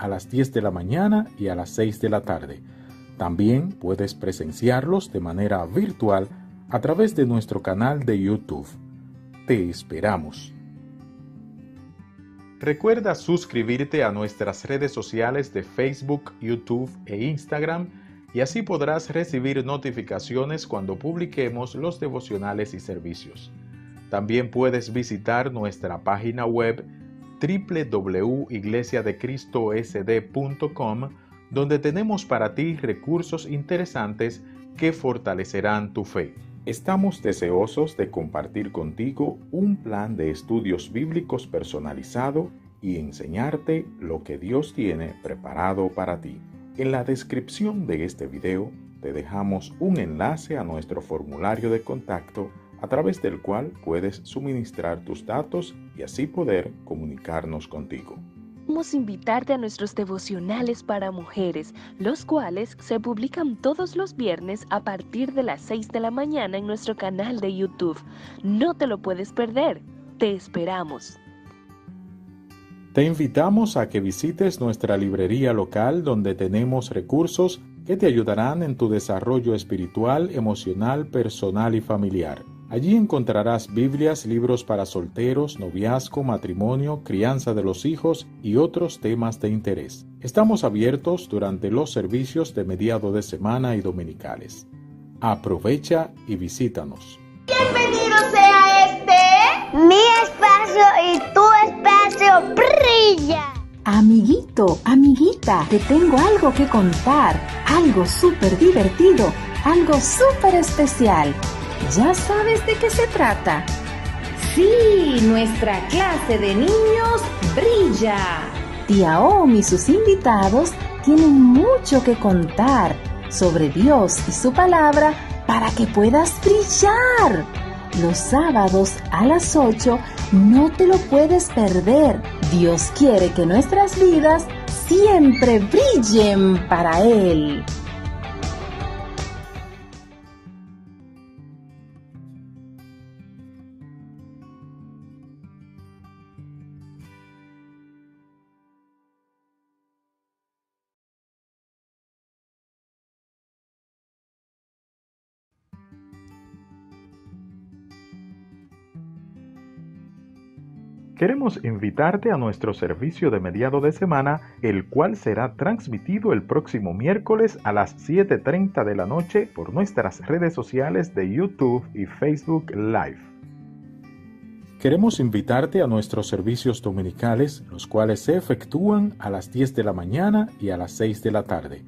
a las 10 de la mañana y a las 6 de la tarde. También puedes presenciarlos de manera virtual a través de nuestro canal de YouTube. Te esperamos. Recuerda suscribirte a nuestras redes sociales de Facebook, YouTube e Instagram y así podrás recibir notificaciones cuando publiquemos los devocionales y servicios. También puedes visitar nuestra página web www.iglesiadecristosd.com, donde tenemos para ti recursos interesantes que fortalecerán tu fe. Estamos deseosos de compartir contigo un plan de estudios bíblicos personalizado y enseñarte lo que Dios tiene preparado para ti. En la descripción de este video te dejamos un enlace a nuestro formulario de contacto a través del cual puedes suministrar tus datos y así poder comunicarnos contigo. Queremos invitarte a nuestros devocionales para mujeres, los cuales se publican todos los viernes a partir de las 6 de la mañana en nuestro canal de YouTube. No te lo puedes perder. Te esperamos. Te invitamos a que visites nuestra librería local donde tenemos recursos que te ayudarán en tu desarrollo espiritual, emocional, personal y familiar. Allí encontrarás Biblias, libros para solteros, noviazgo, matrimonio, crianza de los hijos y otros temas de interés. Estamos abiertos durante los servicios de mediado de semana y dominicales. Aprovecha y visítanos. Bienvenido sea mi espacio y tu espacio brilla. Amiguito, amiguita, te tengo algo que contar, algo súper divertido, algo súper especial. ¿Ya sabes de qué se trata? Sí, nuestra clase de niños brilla. Tía Omi y sus invitados tienen mucho que contar sobre Dios y su palabra para que puedas brillar. Los sábados a las 8 no te lo puedes perder. Dios quiere que nuestras vidas siempre brillen para Él. Queremos invitarte a nuestro servicio de mediado de semana, el cual será transmitido el próximo miércoles a las 7:30 de la noche por nuestras redes sociales de YouTube y Facebook Live. Queremos invitarte a nuestros servicios dominicales, los cuales se efectúan a las 10 de la mañana y a las 6 de la tarde.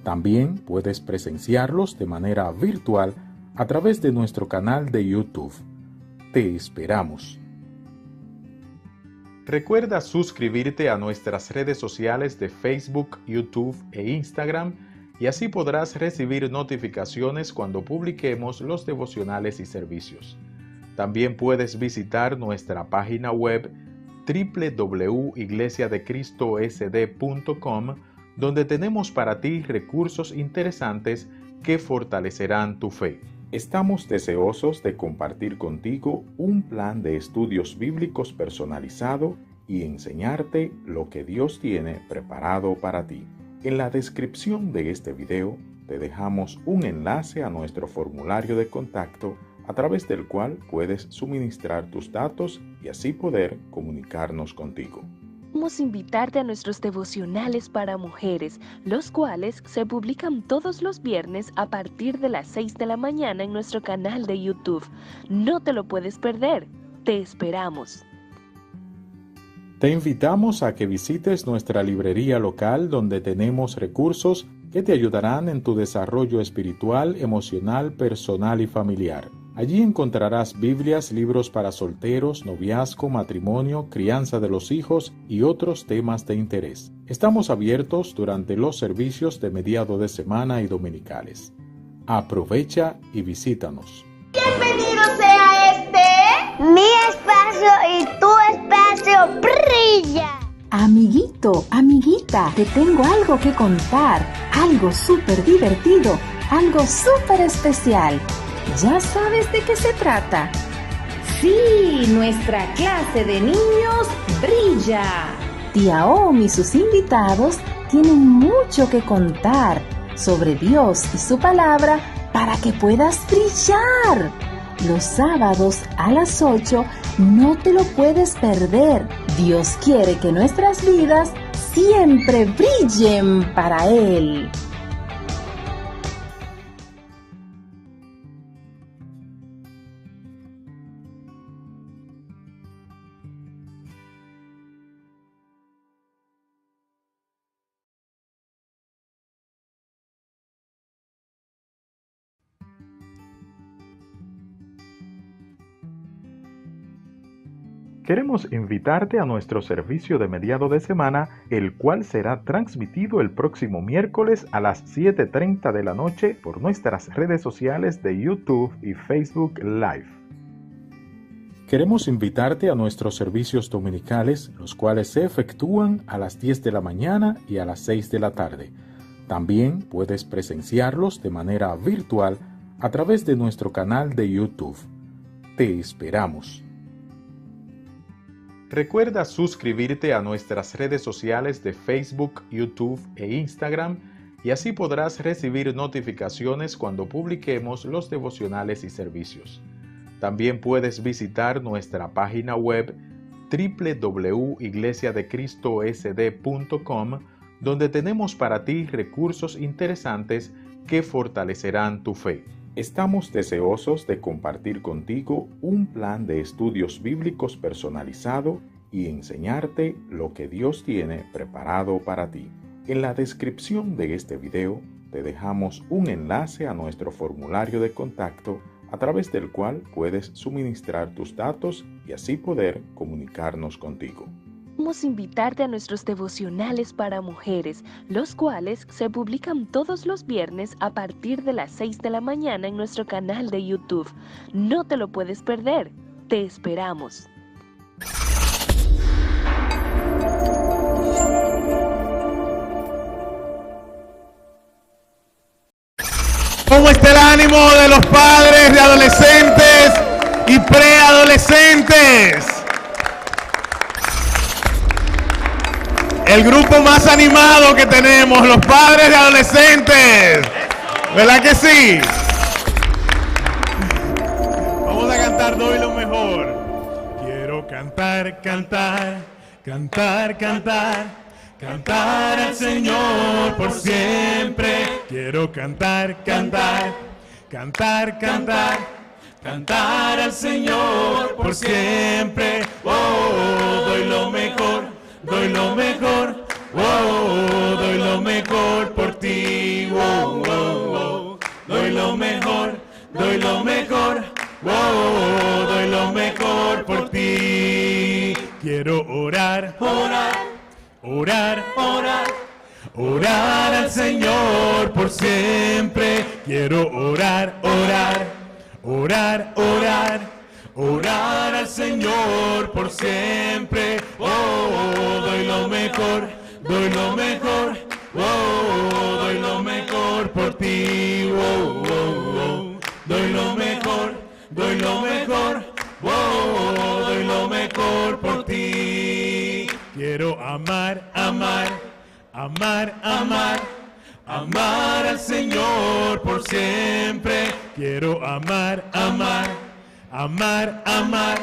También puedes presenciarlos de manera virtual a través de nuestro canal de YouTube. Te esperamos. Recuerda suscribirte a nuestras redes sociales de Facebook, YouTube e Instagram y así podrás recibir notificaciones cuando publiquemos los devocionales y servicios. También puedes visitar nuestra página web www.iglesiadecristosd.com, donde tenemos para ti recursos interesantes que fortalecerán tu fe. Estamos deseosos de compartir contigo un plan de estudios bíblicos personalizado y enseñarte lo que Dios tiene preparado para ti. En la descripción de este video te dejamos un enlace a nuestro formulario de contacto a través del cual puedes suministrar tus datos y así poder comunicarnos contigo. Queremos invitarte a nuestros devocionales para mujeres, los cuales se publican todos los viernes a partir de las 6 de la mañana en nuestro canal de YouTube. No te lo puedes perder. Te esperamos. Te invitamos a que visites nuestra librería local donde tenemos recursos que te ayudarán en tu desarrollo espiritual, emocional, personal y familiar. Allí encontrarás Biblias, libros para solteros, noviazgo, matrimonio, crianza de los hijos y otros temas de interés. Estamos abiertos durante los servicios de mediado de semana y dominicales. Aprovecha y visítanos. Bienvenido sea mi espacio y tu espacio brilla. Amiguito, amiguita, te tengo algo que contar, algo súper divertido, algo súper especial. ¿Ya sabes de qué se trata? Sí, nuestra clase de niños brilla. Tía Omi y sus invitados tienen mucho que contar sobre Dios y su palabra para que puedas brillar. Los sábados a las 8 no te lo puedes perder. Dios quiere que nuestras vidas siempre brillen para Él. Queremos invitarte a nuestro servicio de mediado de semana, el cual será transmitido el próximo miércoles a las 7:30 de la noche por nuestras redes sociales de YouTube y Facebook Live. Queremos invitarte a nuestros servicios dominicales, los cuales se efectúan a las 10 de la mañana y a las 6 de la tarde. También puedes presenciarlos de manera virtual a través de nuestro canal de YouTube. Te esperamos. Recuerda suscribirte a nuestras redes sociales de Facebook, YouTube e Instagram y así podrás recibir notificaciones cuando publiquemos los devocionales y servicios. También puedes visitar nuestra página web www.iglesiadecristosd.com, donde tenemos para ti recursos interesantes que fortalecerán tu fe. Estamos deseosos de compartir contigo un plan de estudios bíblicos personalizado y enseñarte lo que Dios tiene preparado para ti. En la descripción de este video te dejamos un enlace a nuestro formulario de contacto a través del cual puedes suministrar tus datos y así poder comunicarnos contigo. Queremos invitarte a nuestros devocionales para mujeres, los cuales se publican todos los viernes a partir de las 6 de la mañana en nuestro canal de YouTube. No te lo puedes perder. Te esperamos. ¿Cómo está el ánimo de los padres de adolescentes y preadolescentes? El grupo más animado que tenemos, los padres de adolescentes. ¿Verdad que sí? Vamos a cantar Doy lo mejor. Quiero cantar, cantar, cantar, cantar, cantar al Señor por siempre. Quiero cantar, cantar, cantar, cantar, cantar al Señor por siempre. Oh, doy lo mejor. Doy lo mejor, oh, doy lo mejor por ti, oh, oh, oh. Doy lo mejor, doy lo mejor, oh, doy lo mejor por ti. Quiero orar, orar, orar, orar, orar al Señor por siempre. Quiero orar, orar, orar, orar. Orar al Señor por siempre, oh, doy lo mejor, doy lo mejor, oh, doy lo mejor por ti, oh, oh, oh. Doy lo mejor, doy lo mejor, oh, doy lo mejor por ti. Quiero amar, amar, amar, amar, amar al Señor por siempre. Quiero amar, amar. Amar, amar,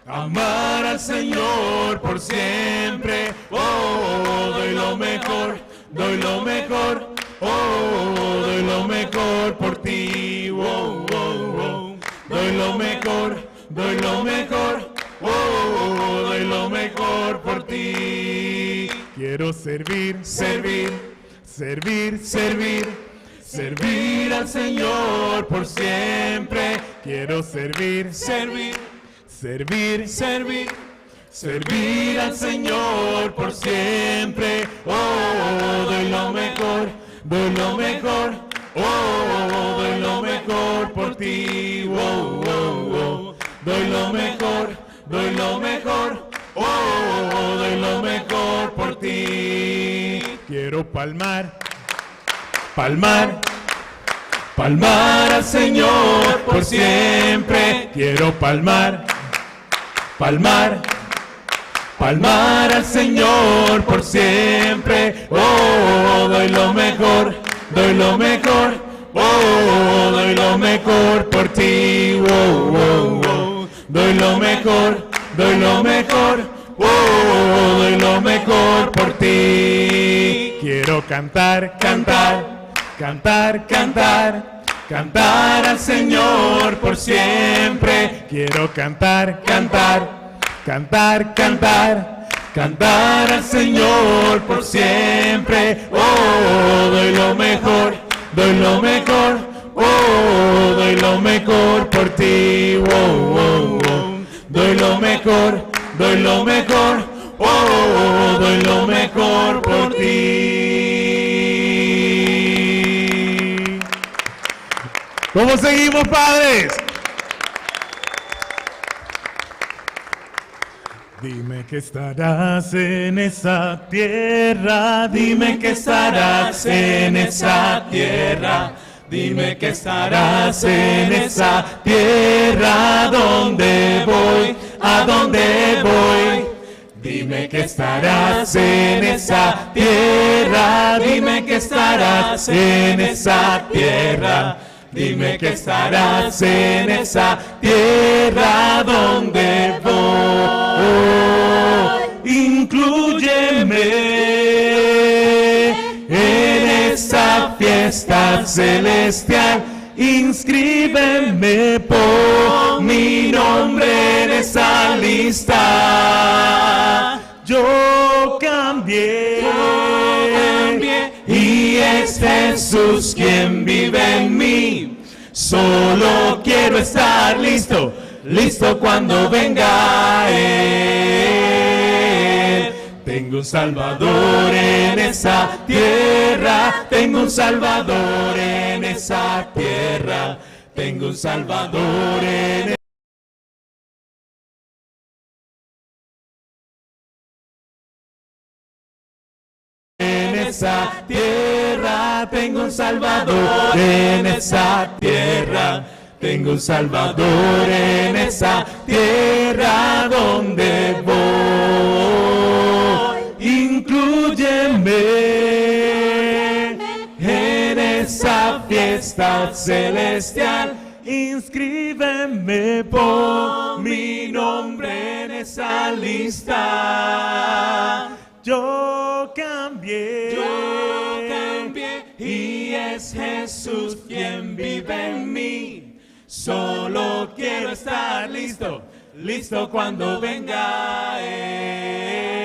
amar al Señor por siempre. Oh, doy lo mejor, doy lo mejor. Oh, doy lo mejor por ti. Oh, oh, oh. Doy lo mejor, doy lo mejor. Oh, doy lo mejor por ti. Quiero servir, servir, servir, servir. Servir al Señor por siempre. Quiero servir, servir, servir, servir. Servir al Señor por siempre. Oh, doy lo mejor, doy lo mejor. Oh, doy lo mejor por ti. Oh, oh, oh. Doy lo mejor, doy lo mejor. Oh, doy lo mejor por ti. Quiero palmar. Palmar, palmar al Señor por siempre. Quiero palmar, palmar, palmar al Señor por siempre. Oh, doy lo mejor, doy lo mejor. Oh, doy lo mejor por ti. Oh, oh, oh. Doy lo mejor, doy lo mejor. Oh, doy lo mejor por ti. Quiero cantar, cantar, cantar, cantar. Cantar al Señor por siempre. Quiero cantar, cantar, cantar, cantar. Cantar al Señor por siempre. Oh, doy lo mejor, doy lo mejor. Oh, doy lo mejor por ti. Oh, oh, oh. Doy lo mejor, doy lo mejor. Oh, doy lo mejor por ti. ¿Cómo seguimos, padres? Dime que estarás en esa tierra, dime que estarás en esa tierra, dime que estarás en esa tierra, ¿a dónde voy? ¿A dónde voy? Dime que estarás en esa tierra, dime que estarás en esa tierra. Dime que estarás en esa tierra donde voy. Inclúyeme en esa fiesta celestial. Inscríbeme por mi nombre en esa lista. Yo cambié. Y es Jesús quien vive en mí. Solo quiero estar listo, listo cuando venga Él. Tengo un Salvador en esa tierra. Tengo un Salvador en esa tierra. Tengo un Salvador en esa tierra, tengo un Salvador en esa tierra, tengo un Salvador en esa tierra donde voy. Inclúyeme en esa fiesta celestial, inscríbeme por mi nombre en esa lista. Yo cambié, y es Jesús quien vive en mí. Solo quiero estar listo, listo cuando venga Él.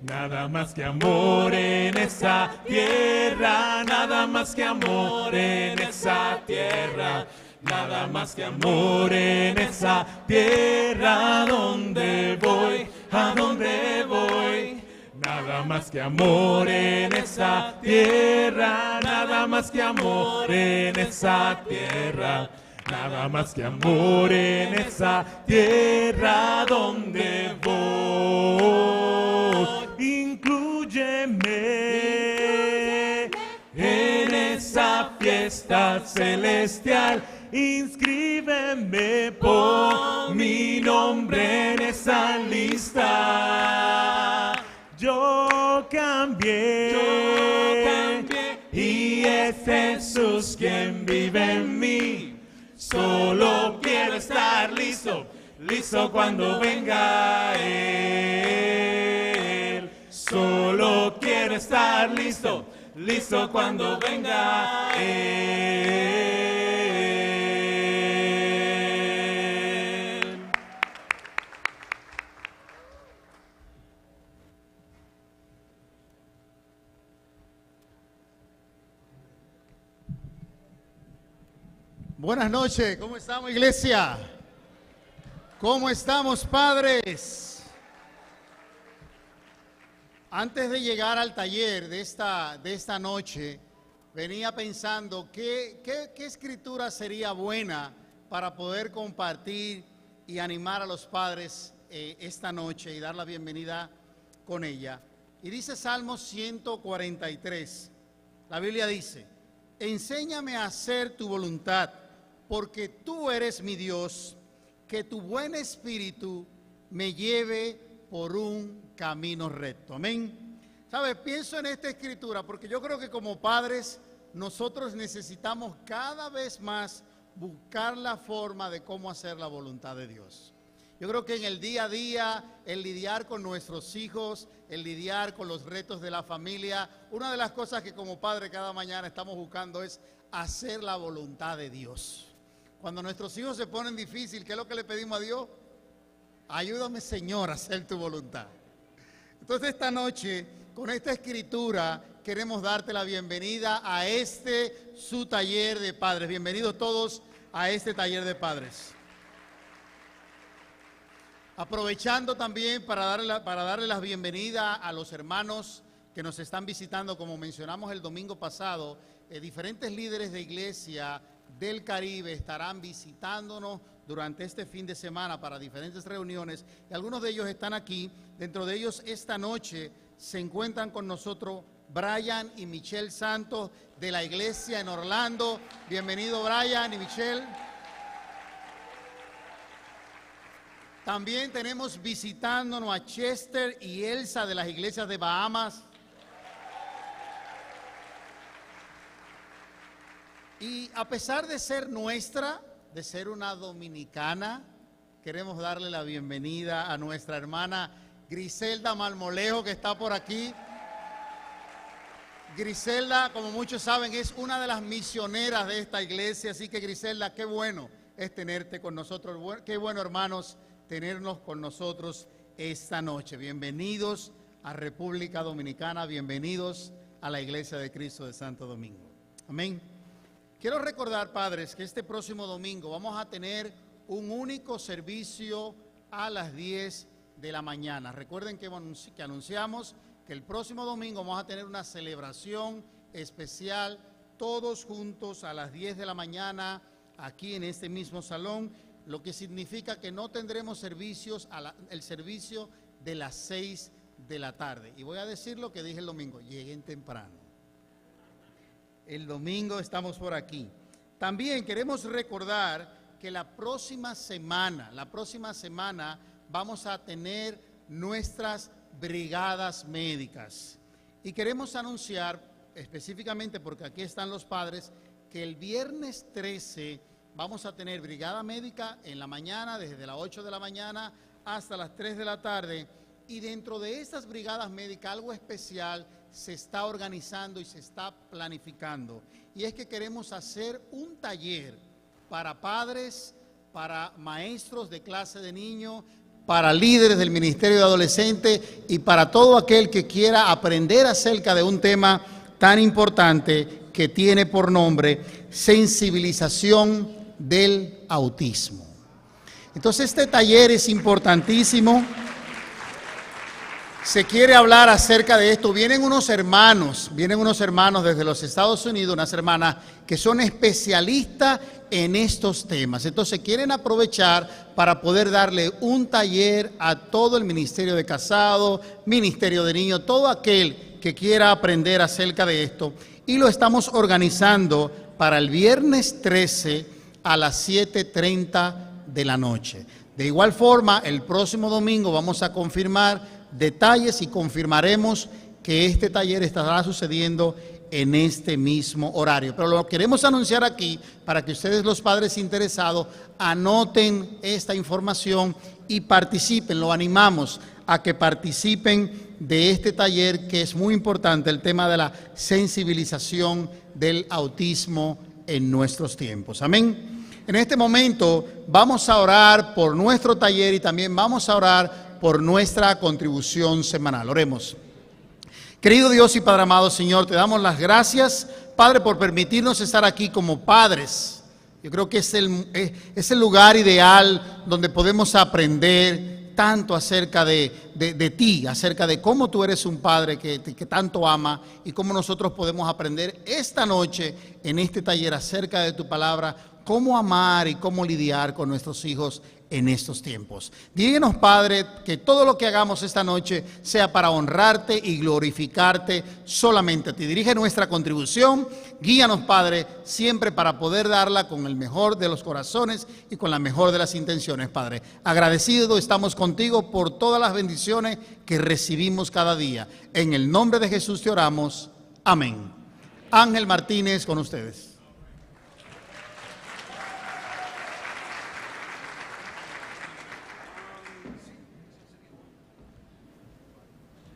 Nada más que amor en esa tierra, nada más que amor en esa tierra. Nada más que amor en esa tierra donde voy, a donde voy. Nada más que amor en esa tierra, nada más que amor en esa tierra. Nada más que amor en esa tierra donde voy. Inclúyeme en esa fiesta celestial. Inscríbeme por mi nombre en esa lista. Yo cambié, y es Jesús quien vive en mí. Solo quiero estar listo, listo cuando venga Él. Solo quiero estar listo, listo cuando venga Él. Buenas noches, ¿cómo estamos, iglesia? ¿Cómo estamos, padres? Antes de llegar al taller de esta noche, venía pensando qué escritura sería buena para poder compartir y animar a los padres esta noche y dar la bienvenida con ella. Y dice Salmo 143, la Biblia dice: enséñame a hacer tu voluntad, porque tú eres mi Dios, que tu buen espíritu me lleve por un camino recto. Amén. ¿Sabes? Pienso en esta escritura porque yo creo que como padres nosotros necesitamos cada vez más buscar la forma de cómo hacer la voluntad de Dios. Yo creo que en el día a día, el lidiar con nuestros hijos, el lidiar con los retos de la familia, una de las cosas que como padre cada mañana estamos buscando es hacer la voluntad de Dios. Cuando nuestros hijos se ponen difícil, ¿qué es lo que le pedimos a Dios? Ayúdame, Señor, a hacer tu voluntad. Entonces esta noche, con esta escritura, queremos darte la bienvenida a su taller de padres. Bienvenidos todos a este taller de padres. Aprovechando también para darle la bienvenida a los hermanos que nos están visitando, como mencionamos el domingo pasado, diferentes líderes de iglesia del Caribe estarán visitándonos durante este fin de semana para diferentes reuniones, y algunos de ellos están aquí. Dentro de ellos esta noche se encuentran con nosotros Bryan y Michelle Santos de la iglesia en Orlando. Bienvenido Bryan y Michelle. También tenemos visitándonos a Chester y Elsa de las iglesias de Bahamas. Y a pesar de ser nuestra, de ser una dominicana, queremos darle la bienvenida a nuestra hermana Griselda Marmolejo, que está por aquí. Griselda, como muchos saben, es una de las misioneras de esta iglesia, así que Griselda, qué bueno es tenerte con nosotros. Qué bueno, hermanos, tenernos con nosotros esta noche. Bienvenidos a República Dominicana, bienvenidos a la Iglesia de Cristo de Santo Domingo. Amén. Quiero recordar, padres, que este próximo domingo vamos a tener un único servicio a las 10 de la mañana. Recuerden que anunciamos que el próximo domingo vamos a tener una celebración especial, todos juntos a las 10 de la mañana, aquí en este mismo salón, lo que significa que no tendremos servicios, el servicio de las 6 de la tarde. Y voy a decir lo que dije el domingo, lleguen temprano. El domingo estamos por aquí. También queremos recordar que la próxima semana vamos a tener nuestras brigadas médicas. Y queremos anunciar específicamente, porque aquí están los padres, que el viernes 13 vamos a tener brigada médica en la mañana, desde las 8 de la mañana hasta las 3 de la tarde. Y dentro de estas brigadas médicas, algo especial se está organizando y se está planificando. Y es que queremos hacer un taller para padres, para maestros de clase de niños, para líderes del ministerio de adolescentes y para todo aquel que quiera aprender acerca de un tema tan importante que tiene por nombre sensibilización del autismo. Entonces este taller es importantísimo. Se quiere hablar acerca de esto. Vienen unos hermanos desde los Estados Unidos, unas hermanas que son especialistas en estos temas. Entonces quieren aprovechar para poder darle un taller a todo el ministerio de casados, ministerio de niños, todo aquel que quiera aprender acerca de esto. Y lo estamos organizando para el viernes 13 a las 7:30 de la noche. De igual forma, el próximo domingo vamos a confirmar detalles y confirmaremos que este taller estará sucediendo en este mismo horario. Pero lo queremos anunciar aquí para que ustedes, los padres interesados, anoten esta información y participen. Lo animamos a que participen de este taller, que es muy importante, el tema de la sensibilización del autismo en nuestros tiempos. Amén. En este momento vamos a orar por nuestro taller y también vamos a orar por nuestra contribución semanal. Oremos. Querido Dios y Padre amado, Señor, te damos las gracias, Padre, por permitirnos estar aquí como padres. Yo creo que es el lugar ideal donde podemos aprender tanto acerca de ti, acerca de cómo tú eres un padre que tanto ama y cómo nosotros podemos aprender esta noche en este taller acerca de tu palabra, cómo amar y cómo lidiar con nuestros hijos en estos tiempos. Díganos, Padre, que todo lo que hagamos esta noche sea para honrarte y glorificarte solamente a ti. Dirige nuestra contribución, guíanos, Padre, siempre para poder darla con el mejor de los corazones y con la mejor de las intenciones, Padre. Agradecido estamos contigo por todas las bendiciones que recibimos cada día. En el nombre de Jesús te oramos. Amén. Ángel Martínez con ustedes.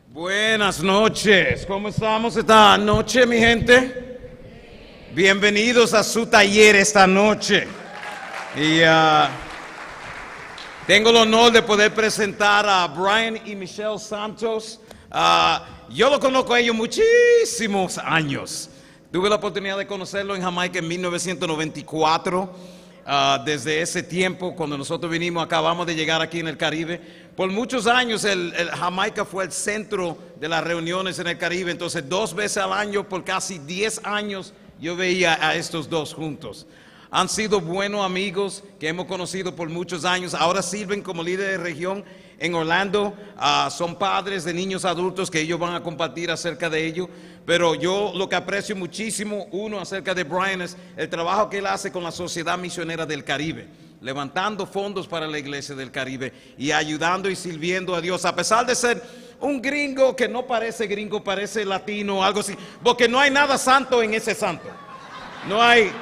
Buenas noches, ¿cómo estamos esta noche, mi gente? Bienvenidos a su taller esta noche. Y tengo el honor de poder presentar a Bryan y Michelle Santos. Yo lo conozco a ellos muchísimos años. Tuve la oportunidad de conocerlo en Jamaica en 1994. Desde ese tiempo, cuando nosotros vinimos, acabamos de llegar aquí en el Caribe. Por muchos años el Jamaica fue el centro de las reuniones en el Caribe. Entonces 2 veces al año, por casi 10 años, yo veía a estos dos juntos. Han sido buenos amigos que hemos conocido por muchos años. Ahora sirven como líderes de región en Orlando. Son padres de niños adultos que ellos van a compartir acerca de ello. Pero yo lo que aprecio muchísimo, uno, acerca de Bryan, es el trabajo que él hace con la Sociedad Misionera del Caribe, levantando fondos para la Iglesia del Caribe y ayudando y sirviendo a Dios, a pesar de ser un gringo que no parece gringo, parece latino o algo así, porque no hay nada santo en ese santo. No hay,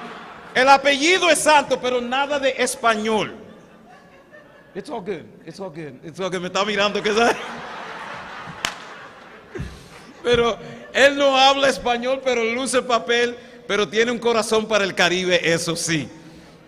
el apellido es santo, pero nada de español. It's all good, it's all good, it's all good. Me está mirando que sabe. Pero él no habla español, pero luce papel, pero tiene un corazón para el Caribe, eso sí.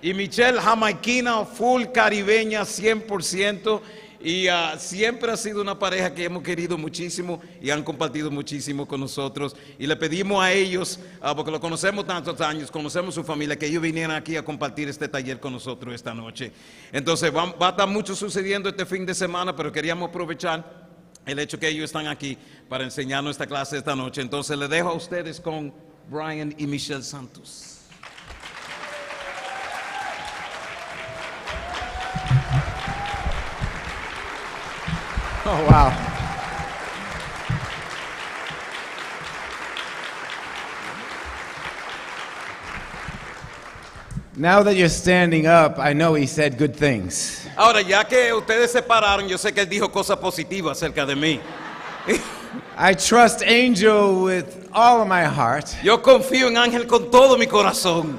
Y Michelle, jamaiquina, full caribeña, 100%. Y siempre ha sido una pareja que hemos querido muchísimo y han compartido muchísimo con nosotros. Y le pedimos a ellos, porque lo conocemos tantos años, conocemos su familia, que ellos vinieran aquí a compartir este taller con nosotros esta noche. Entonces va a estar mucho sucediendo este fin de semana, pero queríamos aprovechar el hecho que ellos están aquí para enseñarnos esta clase esta noche. Entonces les dejo a ustedes con Bryan y Michelle Santos. Oh, wow. Now that you're standing up, I know he said good things. Ahora, ya que ustedes se pararon, yo sé que él dijo cosas positivas acerca de mí. I trust Angel with all of my heart. Yo confío en Ángel con todo mi corazón.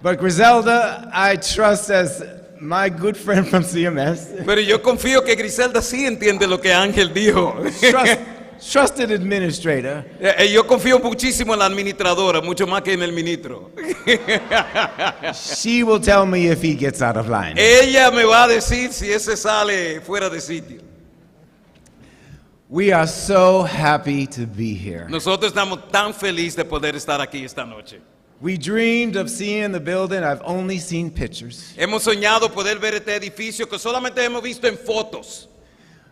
But Griselda, I trust as my good friend from CMS. Pero yo confío que Griselda sí entiende lo que Ángel dijo. Trusted administrator. Yo confío muchísimo en la administradora, mucho más que en el ministro. She will tell me if he gets out of line. Ella me va a decir si ese sale fuera de sitio. We are so happy to be here. Nosotros estamos tan felices de poder estar aquí esta noche. We dreamed of seeing the building. I've only seen pictures. Hemos soñado poder ver este edificio que solamente hemos visto en fotos.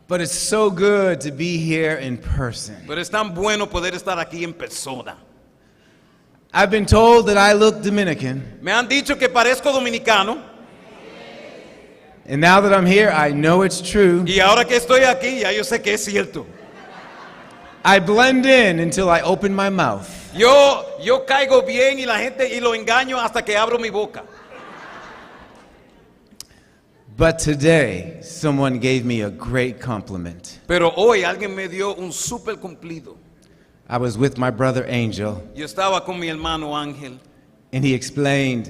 But it's so good to be here in person. Pero es tan bueno poder estar aquí en persona. I've been told that I look Dominican. Me han dicho que parezco dominicano. And now that I'm here, I know it's true. Y ahora que estoy aquí, ya yo sé que es cierto. I blend in until I open my mouth. Yo caigo bien y la gente y lo engaño hasta que abro mi boca. But today, someone gave me a great compliment. Pero hoy alguien me dio un súper cumplido. I was with my brother Angel, Yo estaba con mi hermano Ángel and he explained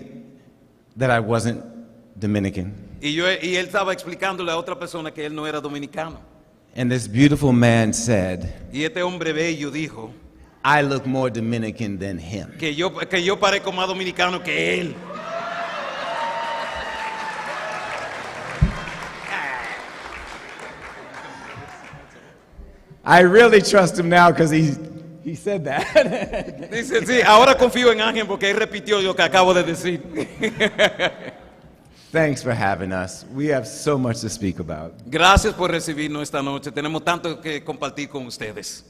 that I wasn't Dominican. y él estaba explicándole a otra persona que él no era dominicano. And this beautiful man said, Y este hombre bello dijo I look more Dominican than him. que yo parezco más dominicano que él. I really trust him now because he said that. Dice, sí, ahora confío en Ángel porque él repitió lo que acabo de decir. Thanks for having us. We have so much to speak about. Gracias por recibirnos esta noche. Tenemos tanto que compartir con ustedes.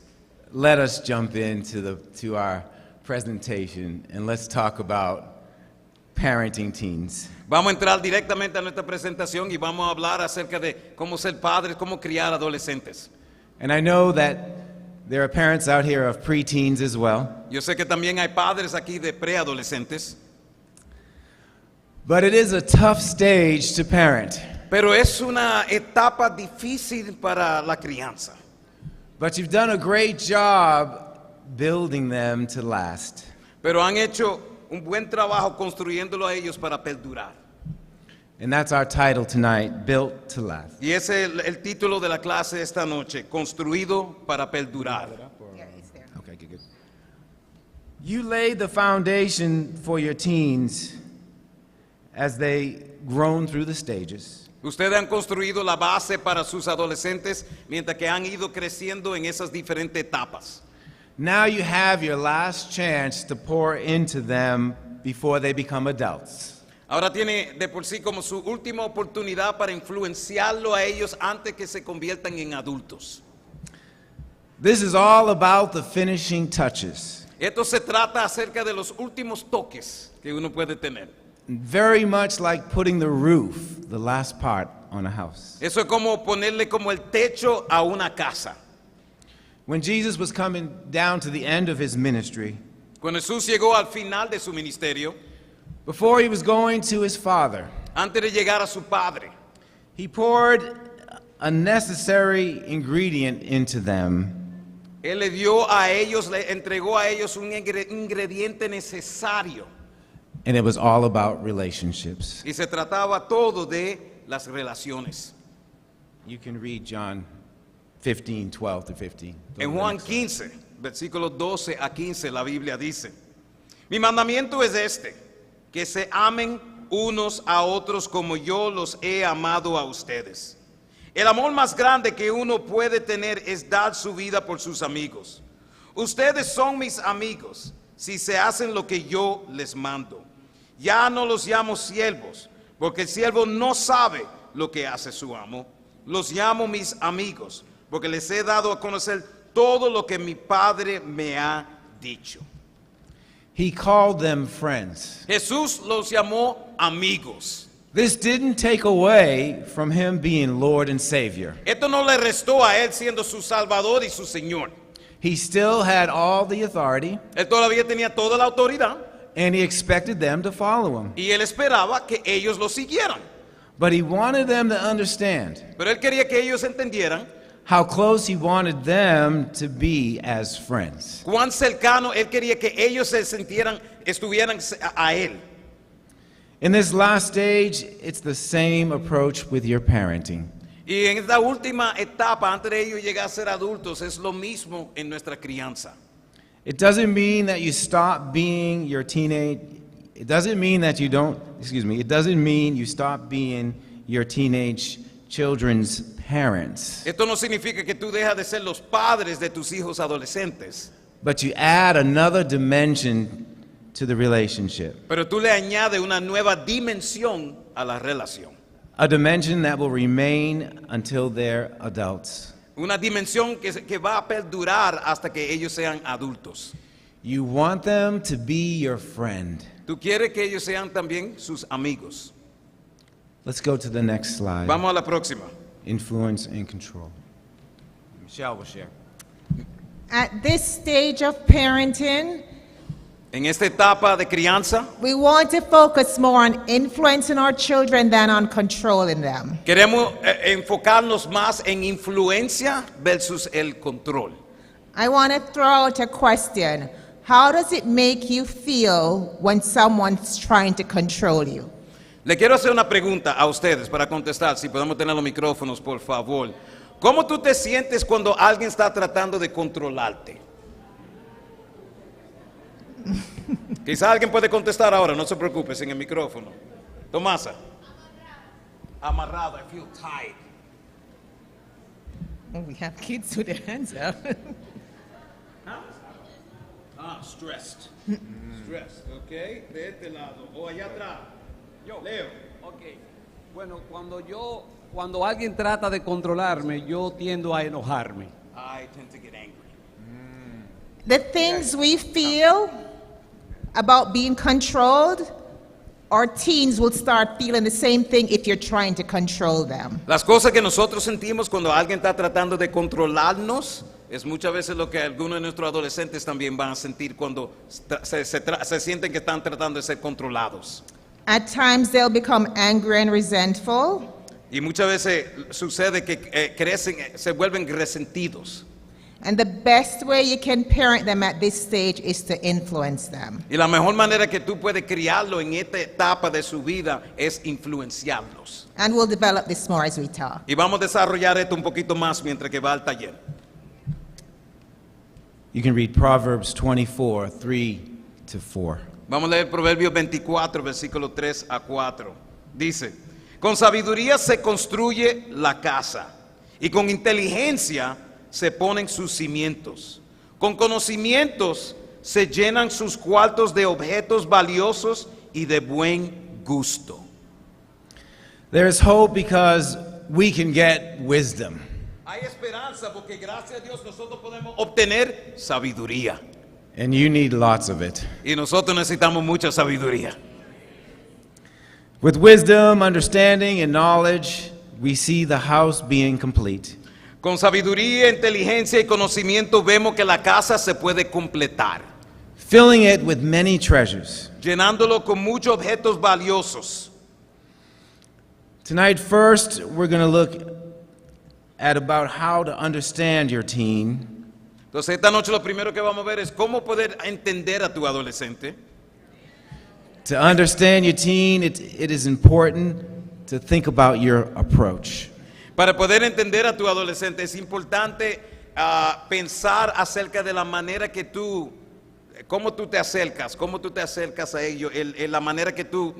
Let us jump into our presentation and let's talk about parenting teens. Vamos a entrar directamente a nuestra presentación y vamos a hablar acerca de cómo ser padres, cómo criar adolescentes. And I know that there are parents out here of preteens as well. Yo sé que también hay padres aquí de preadolescentes, But it is a tough stage to parent. pero es una etapa difícil para la crianza. But you've done a great job building them to last. Pero han hecho un buen trabajo construyéndolo a ellos para perdurar. And that's our title tonight, Built to Last. Y ese es el título de la clase esta noche, Construido para perdurar. Okay, good. You laid the foundation for your teens as they grown through the stages. Ustedes han construido la base para sus adolescentes mientras que han ido creciendo en esas diferentes etapas. Now you have your last chance to pour into them before they become adults. Ahora tiene de por sí como su última oportunidad para influenciarlo a ellos antes que se conviertan en adultos. This is all about the finishing touches. Esto se trata acerca de los últimos toques que uno puede tener. Very much like putting the roof, the last part, on a house. Eso es como ponerle como el techo a una casa. When Jesus was coming down to the end of his ministry, Cuando Jesús llegó al final de su ministerio, before he was going to his Father, antes de llegar a su padre, he poured a necessary ingredient into them. Él le dio a ellos, le entregó a ellos un ingrediente necesario. And it was all about relationships. Y se trataba todo de las relaciones. You can read John 15, 12 to 15. En Juan 15, versículos 12 a 15, la Biblia dice: Mi mandamiento es este, que se amen unos a otros como yo los he amado a ustedes. El amor más grande que uno puede tener es dar su vida por sus amigos. Ustedes son mis amigos si se hacen lo que yo les mando. Ya no los llamo siervos, porque el siervo no sabe lo que hace su amo. Los llamo mis amigos, porque les he dado a conocer todo lo que mi Padre me ha dicho. He called them friends. Jesús los llamó amigos. This didn't take away from him being Lord and Savior. Esto no le restó a él siendo su Salvador y su Señor. He still had all the authority, Él todavía tenía toda la autoridad and he expected them to follow him. y él esperaba que ellos lo siguieran. But he wanted them to understand Pero él quería que ellos entendieran how close he wanted them to be as friends. cuán cercano él quería que ellos se sintieran, estuvieran a él. In this last stage, it's the same approach with your parenting. Y en esta última etapa, antes de ellos llegar a ser adultos, es lo mismo en nuestra crianza. It doesn't mean that you stop being your teenage, it doesn't mean that you don't, it doesn't mean you stop being your teenage children's parents. Esto no significa que tú dejas de ser los padres de tus hijos adolescentes, But you add another dimension to the relationship. pero tú le añades una nueva dimensión a la relación. A dimension that will remain until they're adults. Una dimensión que va a perdurar hasta que ellos sean adultos. You want them to be your friend. Tú quieres que ellos sean también sus amigos. Let's go to the next slide. Vamos a la próxima. Influence and control. Michelle will share. At this stage of parenting, En esta etapa de crianza, we want to focus more on influencing our children than on controlling them. queremos enfocarnos más en influencia versus el control. I want to throw out a question. How does it make you feel when someone's trying to control you? Le quiero hacer una pregunta a ustedes para contestar, si podemos tener los micrófonos, por favor. ¿Cómo tú te sientes cuando alguien está tratando de controlarte? Quizá alguien puede contestar ahora, no se preocupe, sin el micrófono. Tomasa. Amarrado, I feel tight. Oh, we have kids with their hands up. Stressed. Stressed, ok. De este lado, o allá atrás. Yo. Leo. Ok. Bueno, cuando alguien trata de controlarme, yo tiendo a enojarme. I tend to get angry. The things we feel about being controlled Our teens will start feeling the same thing if you're trying to control them. Las cosas que nosotros sentimos cuando alguien está tratando de controlarnos es muchas veces lo que algunos de nuestros adolescentes también van a sentir cuando se sienten que están tratando de ser controlados. At times they'll become angry and resentful. Y muchas veces sucede que crecen, se vuelven resentidos. And the best way you can parent them at this stage is to influence them. Y la mejor manera que tú puedes criarlo en esta etapa de su vida es influenciarlos. And we'll develop this more as we talk. Y vamos a desarrollar esto un poquito más mientras que va al taller. You can read Proverbs 24, 3-4. Vamos a leer Proverbios 24, versículos 3 a 4. Dice, con sabiduría se construye la casa y con inteligencia se ponen sus cimientos. Con conocimientos se llenan sus cuartos de objetos valiosos y de buen gusto. There is hope because we can get wisdom. Hay esperanza porque gracias a Dios nosotros podemos obtener sabiduría. And you need lots of it. Y nosotros necesitamos mucha sabiduría. With wisdom, understanding, and knowledge, we see the house being complete. Con sabiduría, inteligencia y conocimiento vemos que la casa se puede completar. Filling it with many treasures. Llenándolo con muchos objetos valiosos. Tonight, first, we're going to look at about how to understand your teen. Entonces, esta noche lo primero que vamos a ver es cómo poder entender a tu adolescente. To understand your teen, it is important to think about your approach. Para poder entender a tu adolescente es importante pensar acerca de la manera que tú, cómo tú te acercas a ellos, la manera que tú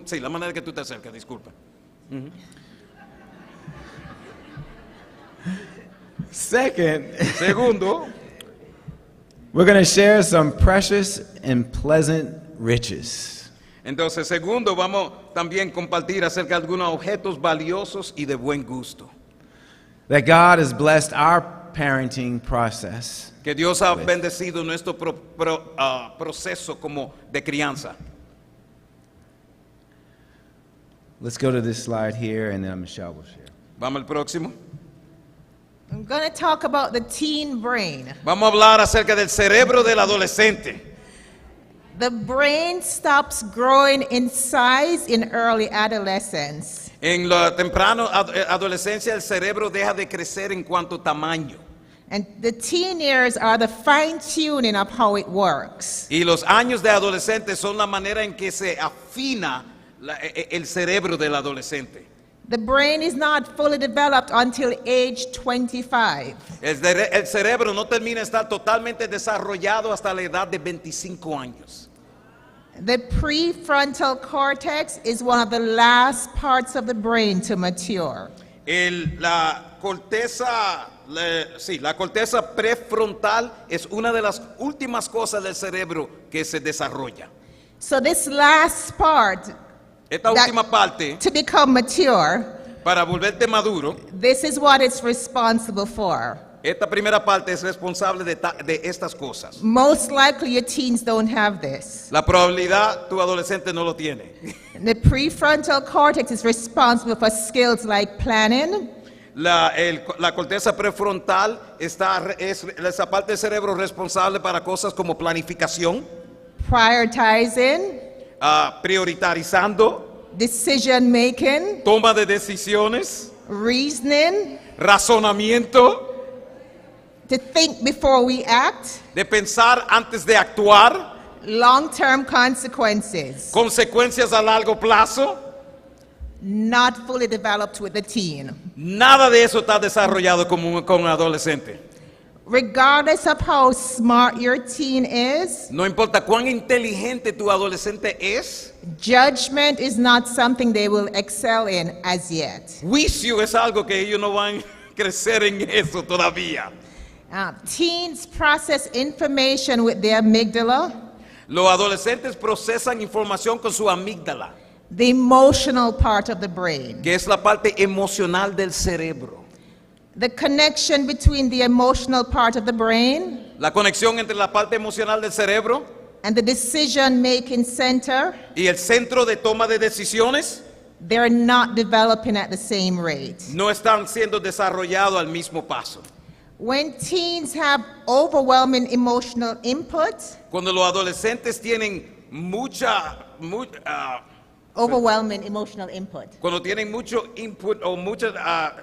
te acercas, disculpa. Segundo, we're going to share some precious and pleasant riches. Entonces, segundo, vamos también compartir acerca de algunos objetos valiosos y de buen gusto. That God has blessed our parenting process. Que Dios ha bendecido nuestro proceso como de crianza. Let's go to this slide here, and then Michelle will share. Vamos al próximo. I'm going to talk about the teen brain. Vamos a hablar acerca del cerebro del adolescente. The brain stops growing in size in early adolescence. En la temprana adolescencia el cerebro deja de crecer en cuanto tamaño. And the teen years are the fine-tuning of how it works. Y los años de adolescente son la manera en que se afina el cerebro del adolescente. The brain is not fully developed until age 25. El cerebro no termina de estar totalmente desarrollado hasta la edad de 25 años. The prefrontal cortex is one of the last parts of the brain to mature. La corteza prefrontal es una de las últimas cosas del cerebro que se desarrolla. So this last part, esta última parte, to become mature, para volverte maduro, this is what it's responsible for. Esta primera parte es responsable de estas cosas. Most likely your teens don't have this. La probabilidad tu adolescente no lo tiene. The prefrontal cortex is responsible for skills like planning. La corteza prefrontal es esa parte del cerebro responsable para cosas como planificación, prioritizing, priorizando, decision making, toma de decisiones, reasoning, razonamiento, to think before we act, de pensar antes de actuar, long-term consequences, consecuencias a largo plazo. Not fully developed with the teen. Nada de eso está desarrollado con un adolescente. Regardless of how smart your teen is, no importa cuán inteligente tu adolescente es, judgment is not something they will excel in as yet. Juicio es algo que ellos no van a crecer en eso todavía. Teens process information with their amygdala. Los adolescentes procesan información con su amígdala. The emotional part of the brain. Que es la parte emocional del cerebro. The connection between the emotional part of the brain, la conexión entre la parte emocional del cerebro, and the decision-making center, y el centro de toma de decisiones they're not developing at the same rate. no están siendo desarrollados al mismo paso. When teens have overwhelming emotional input, Cuando los adolescentes tienen overwhelming emotional input, cuando tienen mucho input o muchas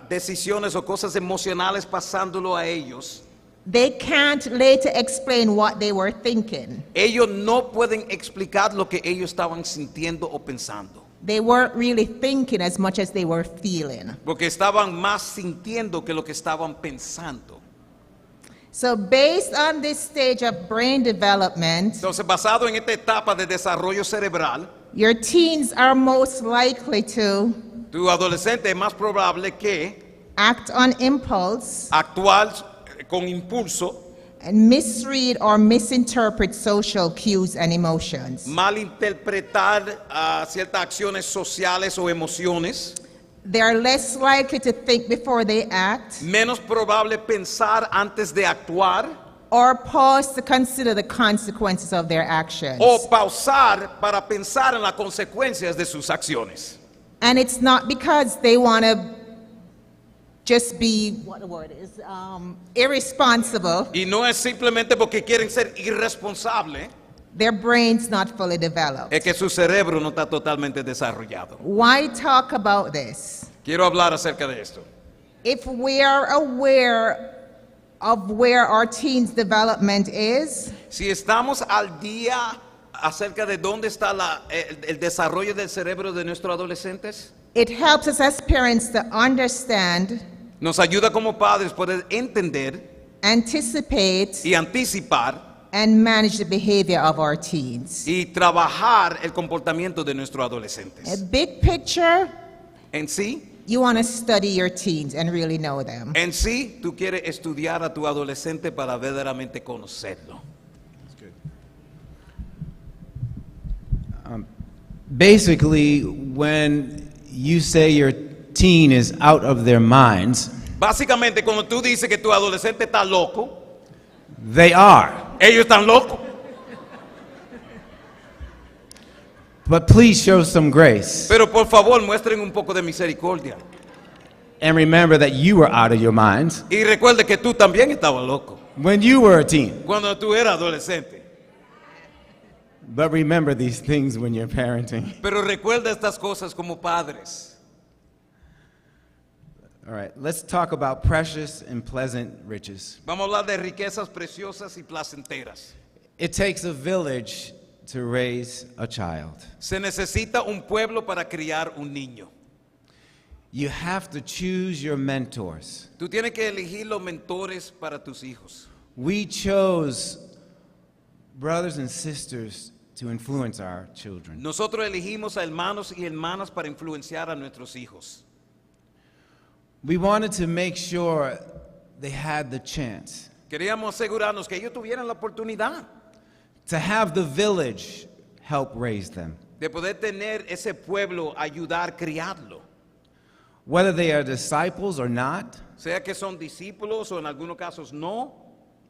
decisiones o cosas emocionales pasándolo a ellos, they can't later explain what they were thinking. ellos no pueden explicar lo que ellos estaban sintiendo o pensando. They weren't really thinking as much as they were feeling. Porque estaban más sintiendo que lo que estaban pensando. So based on this stage of brain development, Entonces, basado en esta etapa de desarrollo cerebral, your teens are most likely to tu adolescente es más probable que act on impulse actuar con impulso, and misread or misinterpret social cues and emotions. malinterpretar ciertas acciones sociales o emociones, They are less likely to think before they act menos probable pensar antes de actuar or pause to consider the consequences of their actions. o pausar para pensar en las consecuencias de sus acciones. And it's not because they want to just be, what the word is, irresponsible. Y no es simplemente porque quieren ser irresponsables, Their brain's not fully developed. es que su cerebro no está totalmente desarrollado. Why talk about this? Quiero hablar acerca de esto. If we are aware of where our teens' development is, Si estamos al día acerca de dónde está el desarrollo del cerebro de nuestros adolescentes, it helps us as parents to understand, nos ayuda como padres poder entender anticipate, y anticipar and manage the behavior of our teens. y trabajar el comportamiento de nuestros adolescentes. A big picture, En sí, you want to study your teens and really know them. tú quieres estudiar a tu adolescente para verdaderamente conocerlo. Basically, when you say your teen is out of their minds, Básicamente, cuando tú dices que tu adolescente está loco, they are. ellos están locos. But please show some grace. Pero por favor, muestren un poco de misericordia. And remember that you were out of your minds Y recuerde que tú también estabas loco when you were a teen. cuando tú eras adolescente. But remember these things when you're parenting. Pero recuerda estas cosas como padres. All right, let's talk about precious and pleasant riches. Vamos a hablar de riquezas preciosas y placenteras. It takes a village to raise a child. Se necesita un pueblo para criar un niño. You have to choose your mentors. Tú tienes que elegir los mentores para tus hijos. We chose brothers and sisters to influence our children. Nosotros elegimos a hermanos y hermanas para influenciar a nuestros hijos. We wanted to make sure they had the chance Queríamos asegurarnos que ellos tuvieran la oportunidad to have the village help raise them. de poder tener ese pueblo, ayudar, criarlo. Whether they are disciples or not, Sea que son discípulos o en algunos casos no.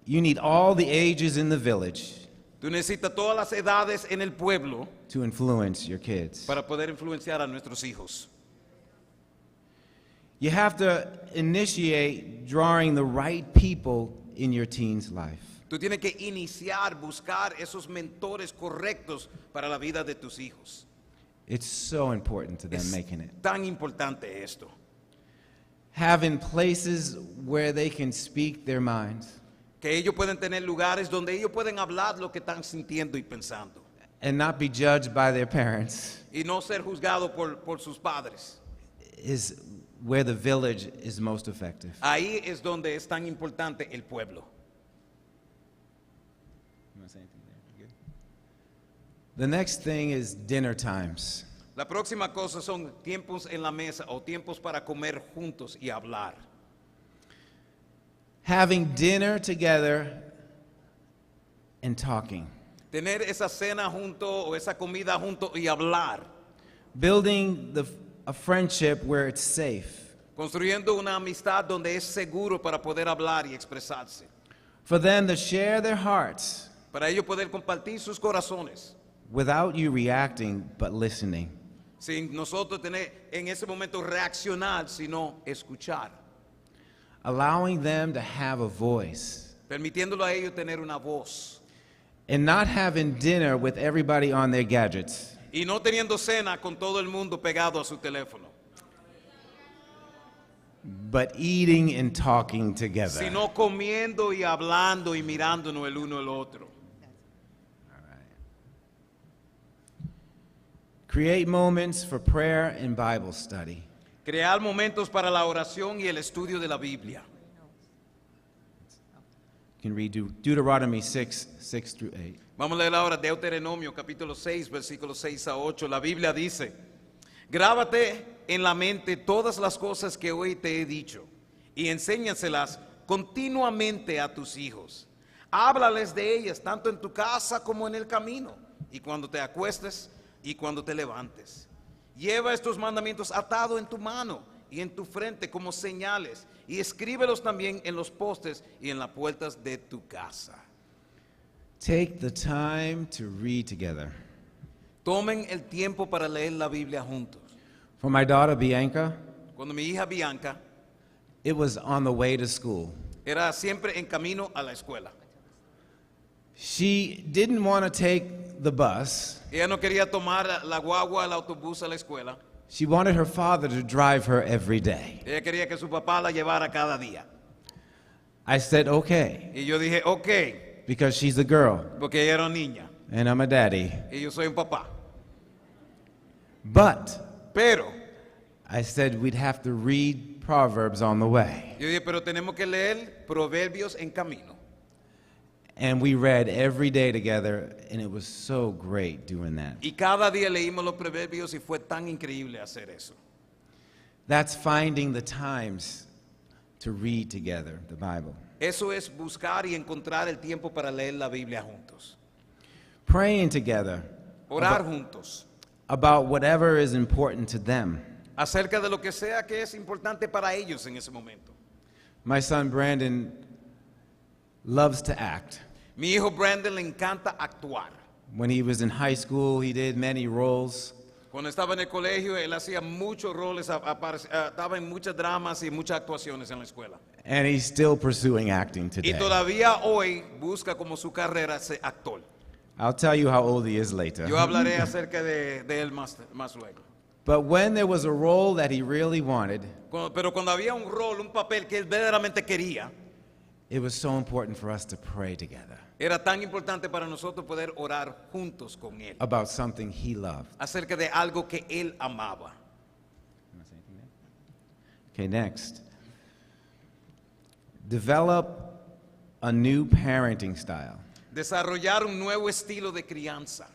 you need all the ages in the village Tú necesitas todas las edades en el pueblo to influence your kids. para poder influenciar a nuestros hijos. You have to initiate drawing the right people in your teen's life. Tú tienes que iniciar, buscar esos mentores correctos para la vida de tus hijos. It's so important to them Es making it. tan importante esto. Having places where they can speak their minds Que ellos pueden tener lugares donde ellos pueden hablar lo que están sintiendo y pensando. and not be judged by their parents Y no ser juzgados por sus padres. is where the village is most effective. Ahí es donde es tan importante el pueblo. The next thing is dinner times. La próxima cosa son tiempos en la mesa o tiempos para comer juntos y hablar. Having dinner together and talking. Tener esa cena junto o esa comida junto y hablar. Building a friendship where it's safe. Construyendo una amistad donde es seguro para poder hablar y expresarse. For them to share their hearts para ellos poder compartir sus corazones, without you reacting, but listening. sin nosotros tener en ese momento reaccionar, sino escuchar, Allowing them to have a voice. permitiéndolo a ellos tener una voz, And not having dinner with everybody on their gadgets. y no teniendo cena con todo el mundo pegado a su teléfono, But eating and talking together. sino comiendo y hablando y mirándonos el uno al otro. Create moments for prayer and Bible study. Crear momentos para la oración y el estudio de la Biblia. You can read Deuteronomy 6:6-8. Vamos a leer ahora Deuteronomio capítulo 6, versículos 6 a 8. La Biblia dice: grábate en la mente todas las cosas que hoy te he dicho y enséñaselas continuamente a tus hijos. Háblales de ellas tanto en tu casa como en el camino y cuando te acuestes y cuando te levantes. Lleva estos mandamientos atados en tu mano y en tu frente como señales y escríbelos también en los postes y en las puertas de tu casa. Take the time to read together. Tomen el tiempo para leer la Biblia juntos. For my daughter Bianca, Cuando mi hija Bianca it was on the way to school. era siempre en camino a la escuela. She didn't want to take the bus. Ella no quería tomar la guagua, el autobús a la escuela. She wanted her father to drive her every day. Ella quería que su papá la llevara cada día. I said, okay, Y yo dije, ok, because she's a girl porque ella era niña and I'm a daddy. y yo soy un papá. But Pero, I said we'd have to read Proverbs on the way. yo dije, pero tenemos que leer Proverbios en camino. And we read every day together, and it was so great doing that. Y cada día leímos los Proverbios y fue tan increíble hacer eso. That's finding the times to read together the Bible. Eso es buscar y encontrar el tiempo para leer la Biblia juntos. Praying together Orar juntos. about whatever is important to them. Acerca de lo que sea que es importante para ellos en ese momento. My son Brandon loves to act. Mi hijo Brandon le encanta actuar. When he was in high school, he did many roles. Cuando estaba en el colegio, él hacía muchos roles, estaba en muchas dramas y muchas actuaciones en la escuela. And he's still pursuing acting Y today. todavía hoy busca como su carrera ser actor. I'll tell you how old he is later. Yo hablaré acerca de él más luego. But when there was a role that he really wanted, Pero cuando había un rol, un papel que él verdaderamente quería, it was so important for us to pray together era tan importante para nosotros poder orar juntos con él about something he loved. acerca de algo que él amaba. Okay, next. Develop a new parenting style. Desarrollar un nuevo estilo de crianza.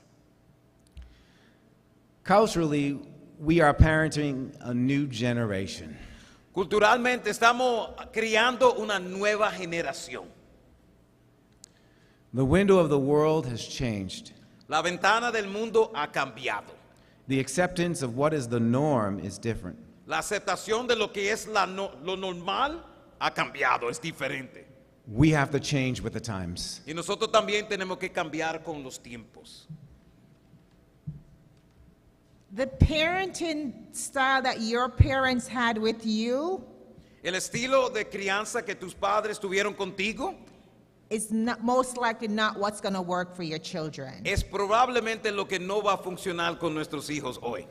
Culturally, we are parenting a new generation. Culturalmente estamos criando una nueva generación. The window of the world has changed. La ventana del mundo ha cambiado. The acceptance of what is the norm is different. La aceptación de lo que es lo normal ha cambiado, es diferente. We have to change with the times. Y nosotros también tenemos que cambiar con los tiempos. The parenting style that your parents had with you El estilo de crianza que tus padres tuvieron contigo is not, most likely not what's going to work for your children. es probablemente lo que no va a funcionar con nuestros hijos hoy.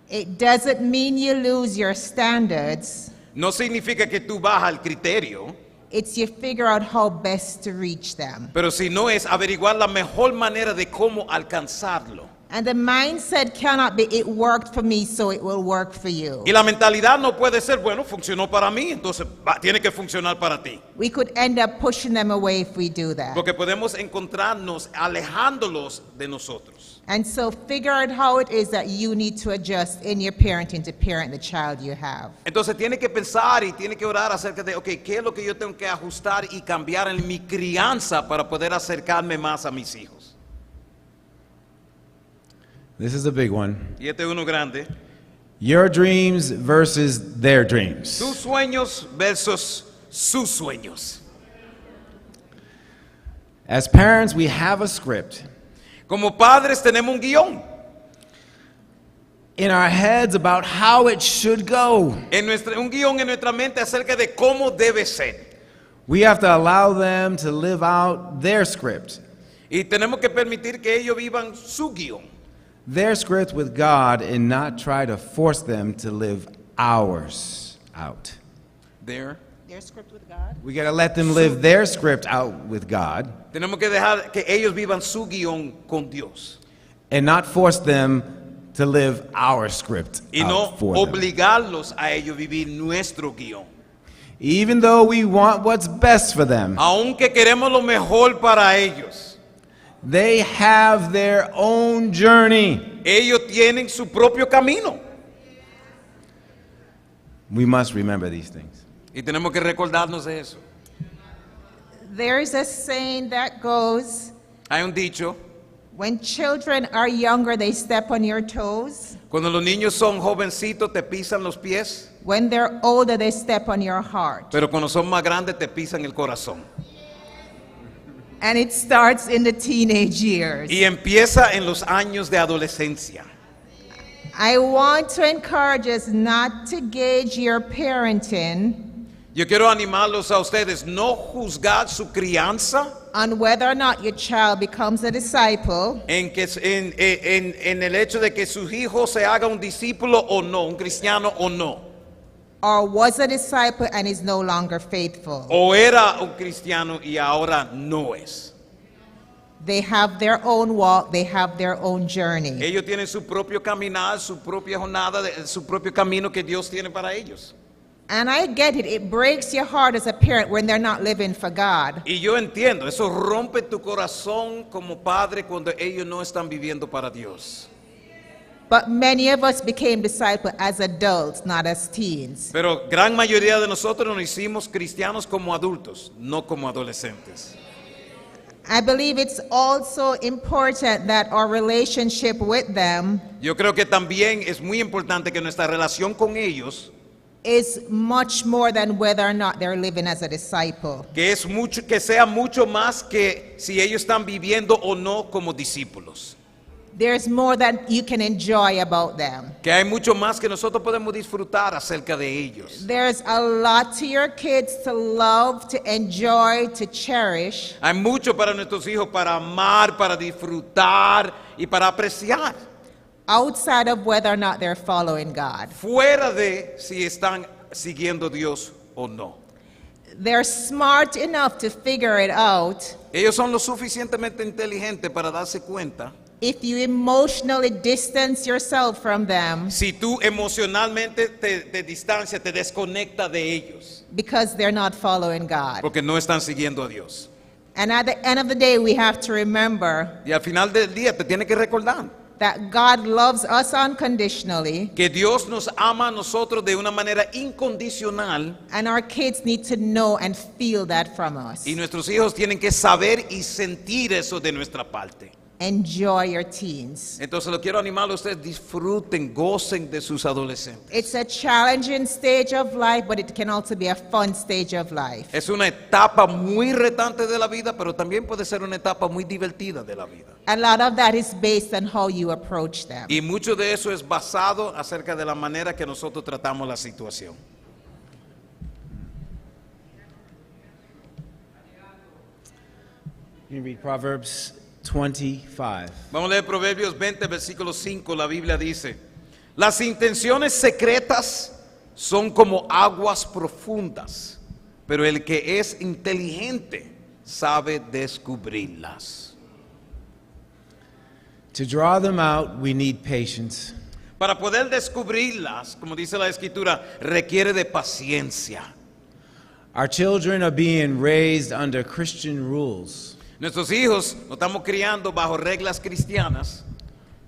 It doesn't mean you lose your standards. No significa que tú bajas el criterio, It's you figure out how best to reach them. pero si no es averiguar la mejor manera de cómo alcanzarlo. And the mindset cannot be, it worked for me, so it will work for you. Y la mentalidad no puede ser, bueno, funcionó para mí, entonces tiene que funcionar para ti. We could end up pushing them away if we do that. Porque podemos encontrarnos alejándolos de nosotros. And so figure out how it is that you need to adjust in your parenting to parent the child you have. Entonces tiene que pensar y tiene que orar acerca de, ok, ¿qué es lo que yo tengo que ajustar y cambiar en mi crianza para poder acercarme más a mis hijos? This is a big one. Y este es uno grande. Your dreams versus their dreams. Tus sueños versus sus sueños. As parents, we have a script Como padres tenemos un guión in our heads about how it should go. un guión en nuestra mente acerca de cómo debe ser. We have to allow them to live out their script. Y tenemos que permitir que ellos vivan su guión. Their script with God and not try to force them to live ours out. Their script with God. We got to let them live their script out with God Tenemos que dejar que ellos vivan su guión con Dios. and not force them to live our script Y no out for them. obligarlos a ellos vivir nuestro guión. Even though we want what's best for them, Aunque queremos lo mejor para ellos, they have their own journey. ellos tienen su propio camino. We must remember these things. Y tenemos que recordarnos de eso. There's a saying that goes, Hay un dicho, when children are younger, they step on your toes. cuando los niños son jovencitos te pisan los pies, When they're older, they step on your heart. pero cuando son más grandes te pisan el corazón. And it starts in the teenage years. Y empieza en los años de adolescencia. I want to encourage us not to gauge your parenting Yo quiero animarlos a ustedes, no juzgar su crianza on whether or not your child becomes a disciple en el hecho de que su hijo se haga un discípulo o no, un cristiano o no. or was a disciple and is no longer faithful. O era un cristiano y ahora no es. They have their own walk, they have their own journey. Ellos tienen su propio caminar, su propia jornada, su propio camino que Dios tiene para ellos. And I get it, it breaks your heart as a parent when they're not living for God. Y yo entiendo, eso rompe tu corazón como padre cuando ellos no están viviendo para Dios. But many of us became disciples as adults, not as teens. Pero gran mayoría de nosotros nos hicimos cristianos como adultos, no como adolescentes. I believe it's also important that our relationship with them Yo creo que también es muy importante que nuestra relación con ellos, is much more than whether or not they're living as a disciple. que sea mucho más que si ellos están viviendo o no como discípulos. There's more that you can enjoy about them. Que hay mucho más que nosotros podemos disfrutar acerca de ellos. There's a lot to your kids to love, to enjoy, to cherish. Hay mucho para nuestros hijos para amar, para disfrutar y para apreciar. Outside of whether or not they're following God. Fuera de si están siguiendo a Dios o no. They're smart enough to figure it out Ellos son lo suficientemente inteligentes para darse cuenta. if you emotionally distance yourself from them Si tú emocionalmente te distancias, te desconectas de ellos. because they're not following God. Porque no están siguiendo a Dios. And at the end of the day, we have to remember Y al final del día te tiene que recordar that God loves us unconditionally, que Dios nos ama a nosotros de una manera incondicional and our kids need to know and feel that from us. y nuestros hijos tienen que saber y sentir eso de nuestra parte. Enjoy your teens. Entonces lo quiero animar a ustedes, disfruten, gocen de sus adolescentes. It's a challenging stage of life, but it can also be a fun stage of life. Es una etapa muy retante de la vida, pero también puede ser una etapa muy divertida de la vida. A lot of that is based on how you approach them. Y mucho de eso es basado acerca de la manera que nosotros tratamos la situación. You can read Proverbs 25. Vamos a leer Proverbios 20, versículo 5. La Biblia dice: las intenciones secretas son como aguas profundas, pero el que es inteligente sabe descubrirlas. To draw them out, we need patience. Para poder descubrirlas, como dice la Escritura, requiere de paciencia. Our children are being raised under Christian rules Nuestros hijos nos estamos criando bajo reglas cristianas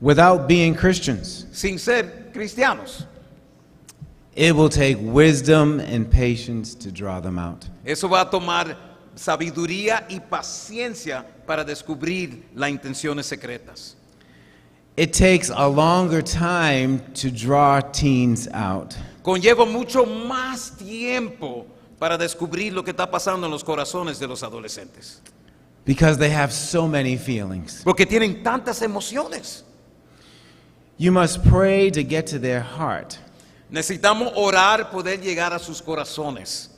without being Christians. sin ser cristianos. It will take wisdom and patience to draw them out. Eso va a tomar sabiduría y paciencia para descubrir las intenciones secretas. It takes a longer time to draw teens out. Conlleva mucho más tiempo para descubrir lo que está pasando en los corazones de los adolescentes. Because they have so many feelings. Porque tienen tantas emociones. You must pray to get to their heart Necesitamos orar, poder llegar a sus corazones.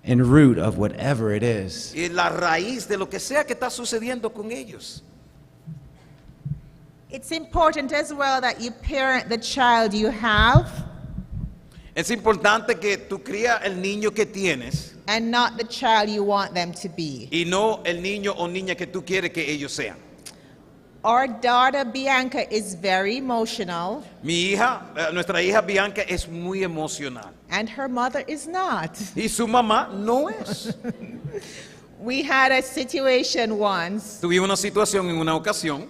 and root of whatever it is. Y la raíz de lo que sea que está sucediendo con ellos. It's important as well that you parent the child you have Es importante que tú crías el niño que tienes and not the child you want them to be. y no el niño o niña que tú quieres que ellos sean. Our daughter Bianca is very emotional Nuestra hija Bianca es muy emocional. and her mother is not. Y su mamá no es. We had a situation once Tuvimos una situación en una ocasión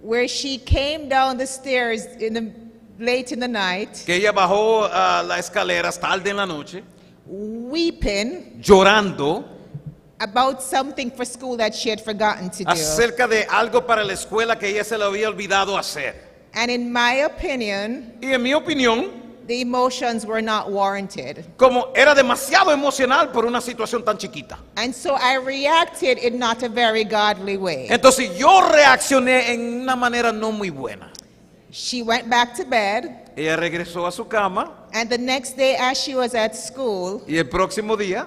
where she came down the stairs late in the night, que ella bajó las escaleras tarde en la noche, weeping llorando about something for school that she had forgotten to do. acerca de algo para la escuela que ella se le había olvidado hacer. And in my opinion, Y en mi opinión, the emotions were not warranted. como era demasiado emocional por una situación tan chiquita. And so I reacted in not a very godly way. Entonces yo reaccioné en una manera no muy buena. She went back to bed, Ella regresó a su cama and the next day as she was at school, y el próximo día,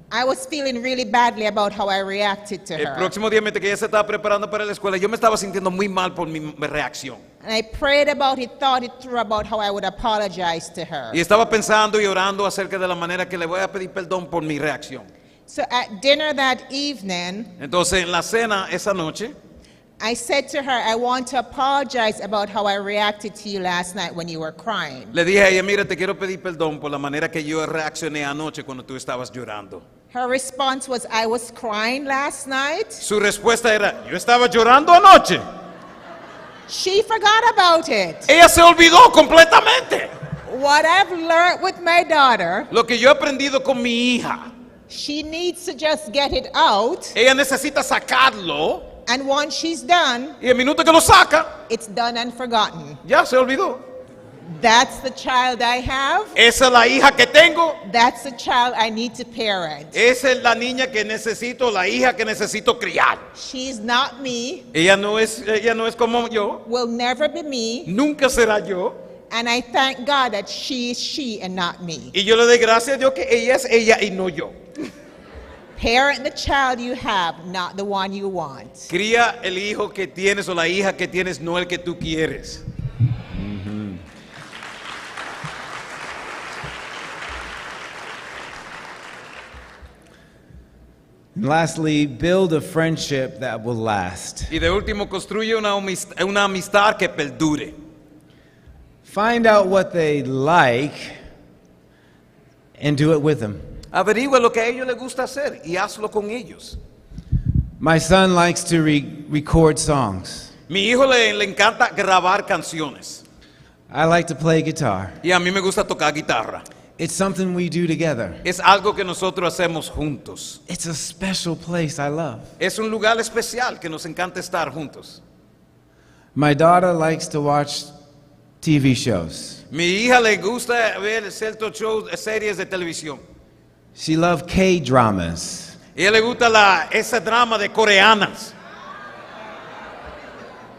I was feeling really badly about how I reacted to el her. próximo día mientras que ella se estaba preparando para la escuela, yo me estaba sintiendo muy mal por mi reacción. And I prayed about it, thought it through about how I would apologize to her. Y estaba pensando y orando acerca de la manera que le voy a pedir perdón por mi reacción. So at dinner that evening, Entonces en la cena esa noche, I said to her, I want to apologize about how I reacted to you last night when you were crying. le dije a ella, mira, te quiero pedir perdón por la manera que yo reaccioné anoche cuando tú estabas llorando. Her response was, I was crying last night. Su respuesta era, yo estaba llorando anoche. She forgot about it. Ella se olvidó completamente. What I've learned with my daughter, Lo que yo he aprendido con mi hija, she needs to just get it out, ella necesita sacarlo and once she's done, y el minuto que lo saca, it's done and forgotten. ya se olvidó. That's the child I have. Esa es la hija que tengo. That's the child I need to parent. Esa es la niña que necesito, la hija que necesito criar. She's not me, Ella no es como yo, will never be me, nunca será yo. and I thank God that she is she and not me. Y yo le doy gracias a Dios que ella es ella y no yo. Parent the child you have, not the one you want. Cría el hijo que tienes o la hija que tienes, no el que tú quieres. And lastly, build a friendship that will last. Y de último, construye una amistad que perdure. Find out what they like and do it with them. Averigua lo que a ellos les gusta hacer y hazlo con ellos. My son likes to record songs. Mi hijo le encanta grabar canciones. I like to play guitar. Y a mí me gusta tocar guitarra. It's something we do together. Es algo que nosotros hacemos juntos. It's a special place I love. Es un lugar especial que nos encanta estar juntos. My daughter likes to watch TV shows. Mi hija le gusta ver ciertos shows, series de televisión. She loves K-dramas. Y a ella le gusta ese drama de coreanas.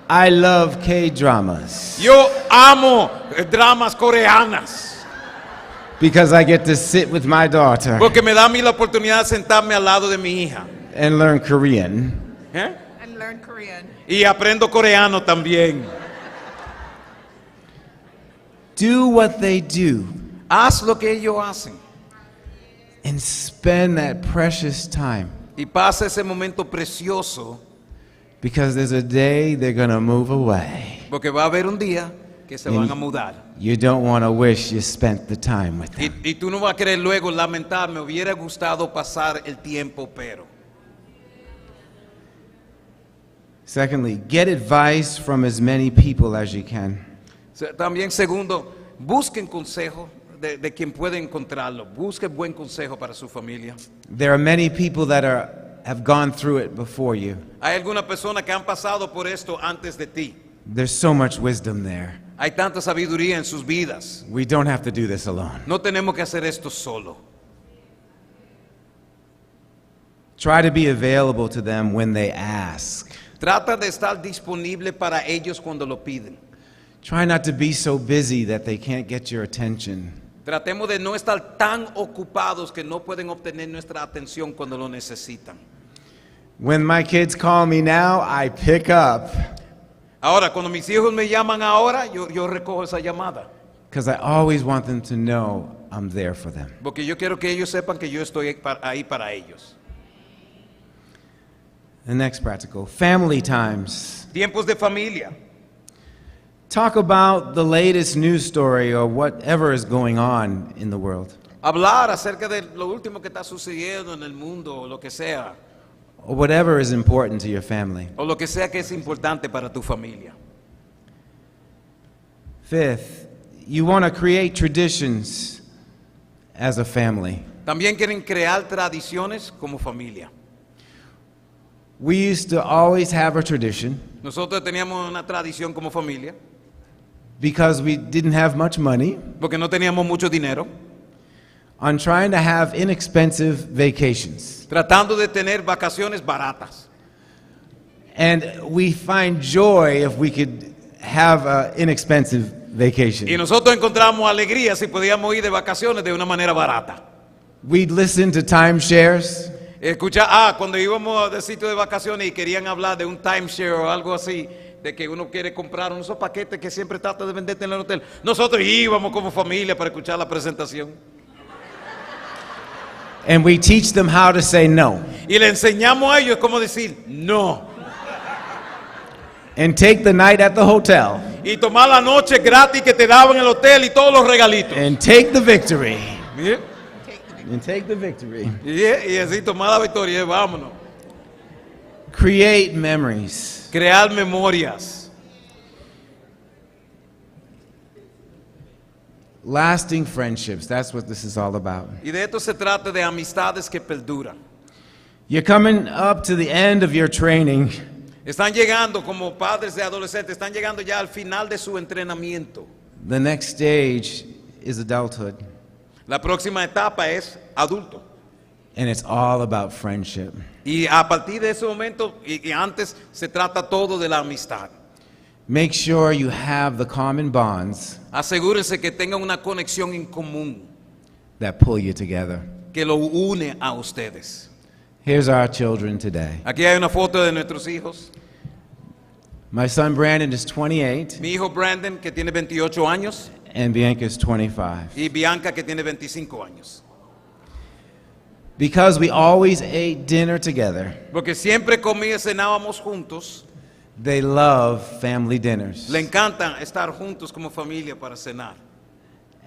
I love K-dramas Yo amo dramas coreanas. because I get to sit with my daughter Porque me da a mí la oportunidad de sentarme al lado de mi hija. and learn Korean. ¿Eh? And learn Korean. Y aprendo coreano también. Do what they do Haz lo que ellos hacen. and spend that precious time Y pasa ese momento precioso. because there's a day they're going to move away. Porque va a haber un día que se van a mudar. You don't want to wish you spent the time with them. Y tú no vas a querer luego lamentar, me hubiera gustado pasar el tiempo, pero. Secondly, get advice from as many people as you can. También segundo, busquen consejo de quien puede encontrarlo. Busquen buen consejo para su familia. There are many people that have gone through it before you. Hay algunas personas que han pasado por esto antes de ti. There's so much wisdom there. Hay tanta sabiduría en sus vidas. We don't have to do this alone. No tenemos que hacer esto solo. Try to be available to them when they ask. Trata de estar disponible para ellos cuando lo piden. Try not to be so busy that they can't get your attention. Tratemos de no estar tan ocupados que no pueden obtener nuestra atención cuando lo necesitan. When my kids call me now, I pick up. Ahora, cuando mis hijos me llaman ahora, yo recojo esa llamada. Because I always want them to know I'm there for them. Porque yo quiero que ellos sepan que yo estoy ahí para ellos. The next practical, family times. Tiempos de familia. Talk about the latest news story or whatever is going on in the world. Hablar acerca de lo último que está sucediendo en el mundo o lo que sea. Or whatever is important to your family. O lo que sea que es importante para tu familia. Fifth, you want to create traditions as a family. También quieren crear tradiciones como familia. We used to always have a tradition Nosotros teníamos una tradición como familia because we didn't have much money porque no teníamos mucho dinero, on trying to have inexpensive vacations. tratando de tener vacaciones baratas. And we find joy if we could have an inexpensive vacation. Y nosotros encontramos alegría si podíamos ir de vacaciones de una manera barata. We'd listen to timeshares. Cuando íbamos de sitio de vacaciones y querían hablar de un timeshare o algo así, de que uno quiere comprar esos paquetes que siempre trata de venderte en el hotel. Nosotros íbamos como familia para escuchar la presentación. And we teach them how to say no. Y le enseñamos a ellos cómo decir no. And take the night at the hotel. Y tomar la noche gratis que te daban en el hotel y todos los regalitos. And take the victory. Yeah. And take the victory. Y así tomar la victoria y vámonos. Create memories. Crear memorias. Lasting friendships. That's what this is all about. Y de esto se trata, de amistades que perduran. You're coming up to the end of your training. Están llegando como padres de adolescentes, están llegando ya al final de su entrenamiento. The next stage is adulthood. La próxima etapa es adulto. And it's all about friendship. Y a partir de ese momento, y antes, se trata todo de la amistad. Make sure you have the common bonds Asegúrense que tengan una conexión en común that pull you together. que lo une a ustedes. Here's our children today. Aquí hay una foto de nuestros hijos. My son Brandon is 28 Mi hijo Brandon, que tiene 28 años, and Bianca is 25. y Bianca, que tiene 25 años. Because we always ate dinner together, Porque siempre comía y cenábamos juntos. they love family dinners. Le encanta estar juntos como familia para cenar.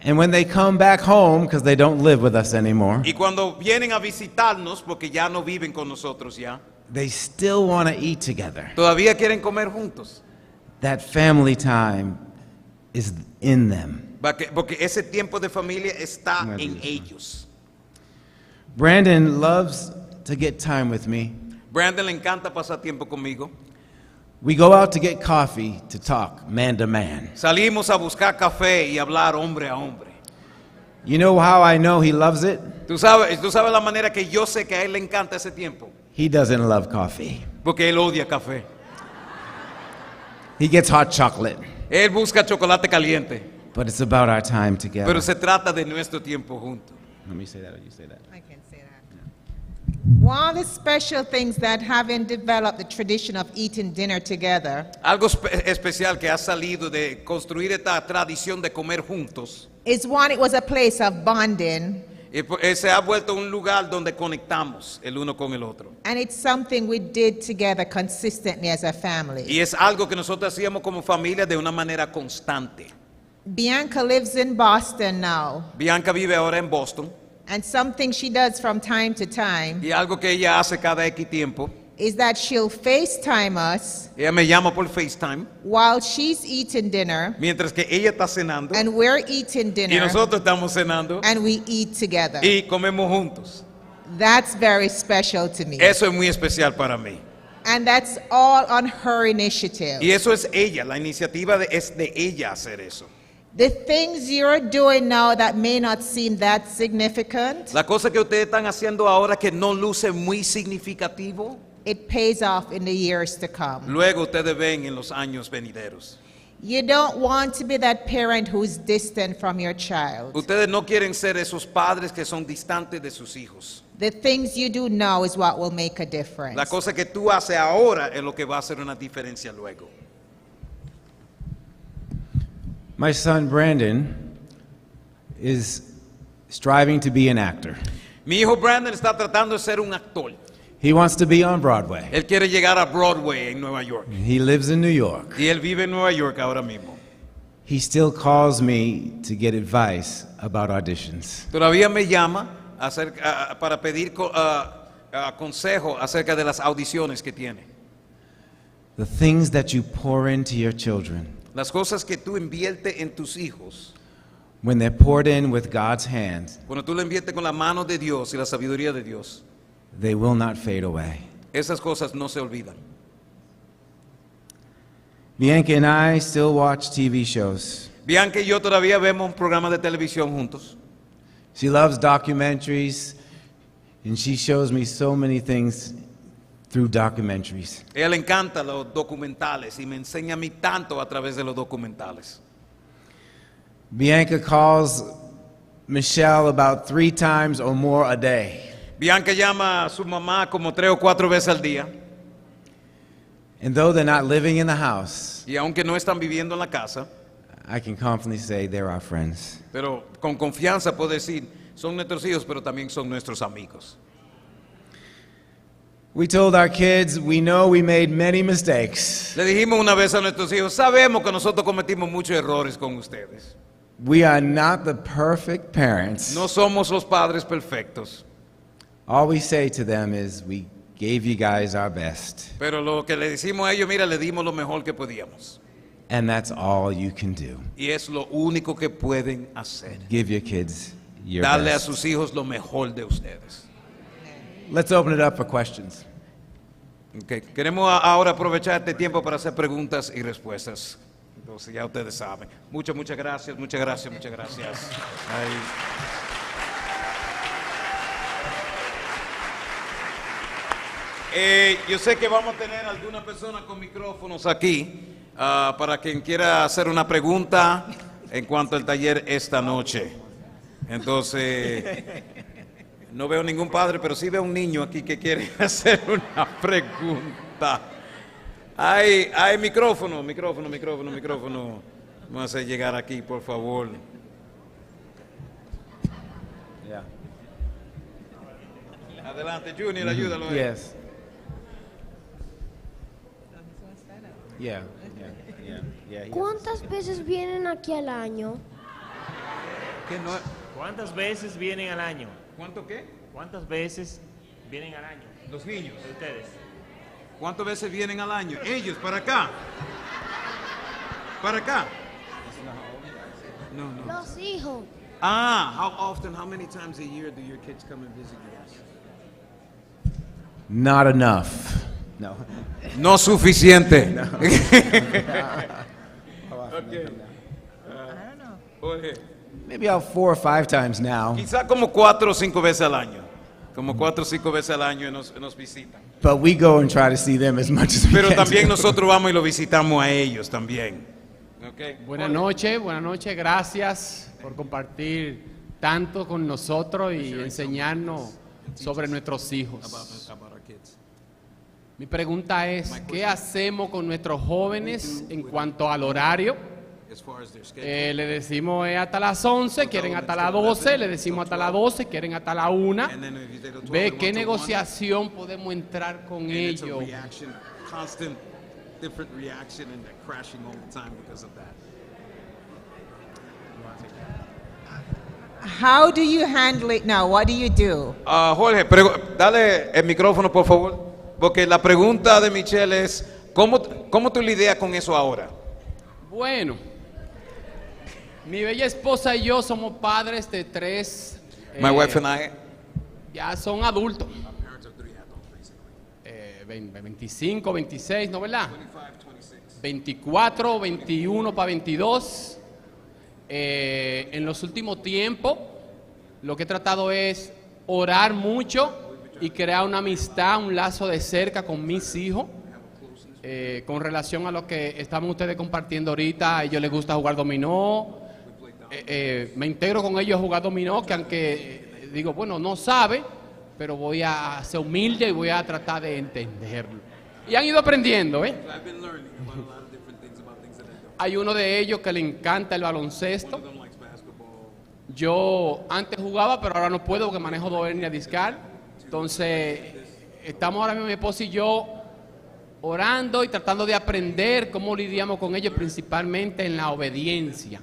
And when they come back home, because they don't live with us anymore, Y cuando vienen a visitarnos, porque ya no viven con nosotros ya, they still want to eat together. todavía quieren comer juntos. That family time is in them. Porque ese tiempo de familia está en ellos. Brandon loves to get time with me. Brandon le encanta pasar tiempo conmigo. We go out to get coffee to talk man to man. Salimos a buscar café y hablar hombre a hombre. You know how I know he loves it? Tú sabes la manera que yo sé que a él le encanta ese tiempo. He doesn't love coffee. Porque él odia café. He gets hot chocolate. Él busca chocolate caliente. But it's about our time together. Pero se trata de nuestro tiempo juntos. Let me say that or you say that. I can say that. One of the special things that having developed the tradition of eating dinner together Algo especial que ha salido de construir esta tradición de comer juntos. is one, it was a place of bonding, Se ha vuelto un lugar donde conectamos el uno con el otro. and it's something we did together consistently as a family. Y es algo que nosotros hacíamos como familia de una manera constante. Bianca lives in Boston now, Bianca vive ahora en Boston. and something she does from time to time Y algo que ella hace cada X tiempo, is that she'll FaceTime us ella me llama por FaceTime while she's eating dinner mientras que ella está cenando and we're eating y dinner nosotros estamos cenando and we eat together. y comemos juntos. That's very special to me. Eso es muy especial para mí. And that's all on her initiative. Y eso es ella, la iniciativa es de ella hacer eso. The things you're doing now that may not seem that significant, La cosa que ustedes están haciendo ahora que no luce muy significativo, it pays off in the years to come. luego ustedes ven en los años venideros. You don't want to be that parent who's distant from your child. Ustedes no quieren ser esos padres que son distantes de sus hijos. The things you do now is what will make a difference. La cosa que tú haces ahora es lo que va a hacer una diferencia luego. My son Brandon is striving to be an actor. Mi hijo Brandon está tratando de ser un actor. He wants to be on Broadway. Él quiere llegar a Broadway en Nueva York. He lives in New York. Y él vive en Nueva York ahora mismo. He still calls me to get advice about auditions. Todavía me llama para pedir consejo acerca de las audiciones que tiene. The things that you pour into your children, Las cosas que tú inviertes en tus hijos, when they're poured in with God's hands, cuando tú lo inviertes con la mano de Dios y la sabiduría de Dios, they will not fade away. esas cosas no se olvidan. Bianca and I still watch TV shows. Bianca y yo todavía vemos programas de televisión juntos. She loves documentaries, and she shows me so many things through documentaries. A ella le encantan los documentales y me enseña a mí tanto a través de los documentales. Bianca calls Michelle about 3 times or more a day. Bianca llama a su mamá como 3 o 4 veces al día. And though they're not living in the house, Y aunque no están viviendo en la casa, I can confidently say they're our friends. pero con confianza puedo decir, son nuestros hijos, pero también son nuestros amigos. We told our kids we know we made many mistakes. Le dijimos una vez a nuestros hijos, sabemos que nosotros cometimos muchos errores con ustedes. We are not the perfect parents. No somos los padres perfectos, All we say to them is we gave you guys our best. pero lo que le decimos a ellos, mira, le dimos lo mejor que podíamos. And that's all you can do. Y es lo único que pueden hacer. Give your kids your Darle a best. sus hijos lo mejor de ustedes. Let's open it up for questions. Okay. Queremos ahora aprovechar este tiempo para hacer preguntas y respuestas. Entonces ya ustedes saben. Muchas gracias, muchas gracias, muchas gracias. Yo sé que vamos a tener algunas personas con micrófonos aquí para quien quiera hacer una pregunta en cuanto al taller esta noche. Entonces, no veo ningún padre, pero sí veo un niño aquí que quiere hacer una pregunta. Hay micrófono. Vamos a hacer llegar aquí, por favor. Adelante, Junior, ayúdalo. Yes. Yeah. ¿Cuántas veces vienen aquí al año? ¿Cuántas veces vienen al año? ¿Cuánto qué? ¿Cuántas veces vienen al año? Los niños. Ustedes. ¿Cuántas veces vienen al año? Ellos, para acá. Para acá. No. Los hijos. How many times a year do your kids come and visit you? Not enough. No. No suficiente. Jorge. Maybe about 4 or 5 times now. Quizá como 4 o 5 veces al año. Como 4 o 5 veces al año nos visitan. But we go and try to see them as much as we Pero can. también nosotros vamos y lo visitamos a ellos también. Okay. Buenas noches, gracias por compartir tanto con nosotros y enseñarnos sobre nuestros hijos. Mi pregunta es, ¿qué hacemos con nuestros jóvenes en cuanto al horario? Le decimos hasta las 11, quieren hasta las 12, le decimos hasta las 12, quieren hasta las 1. Ve qué negociación podemos entrar con ellos. Different reaction and they're crashing all the time because of that. How do you handle it now? What do you do? Jorge, dale el micrófono por favor, porque la pregunta de Michelle es, ¿cómo tú lidias con eso ahora? Bueno, mi bella esposa y yo somos padres de 3. My wife and I. Ya son adultos. 25, 26, ¿no verdad? 24, 21 para 22. En los últimos tiempos, lo que he tratado es orar mucho y crear una amistad, un lazo de cerca con mis hijos. Con relación a lo que estamos ustedes compartiendo ahorita, a ellos les gusta jugar dominó. Me integro con ellos a jugar dominó, que aunque digo, bueno, no sabe, pero voy a ser humilde y voy a tratar de entenderlo. Y han ido aprendiendo, ¿eh? Hay uno de ellos que le encanta el baloncesto. Yo antes jugaba, pero ahora no puedo porque manejo 2 hernias discal. Entonces, estamos ahora mismo mi esposa y yo orando y tratando de aprender cómo lidiamos con ellos, principalmente en la obediencia.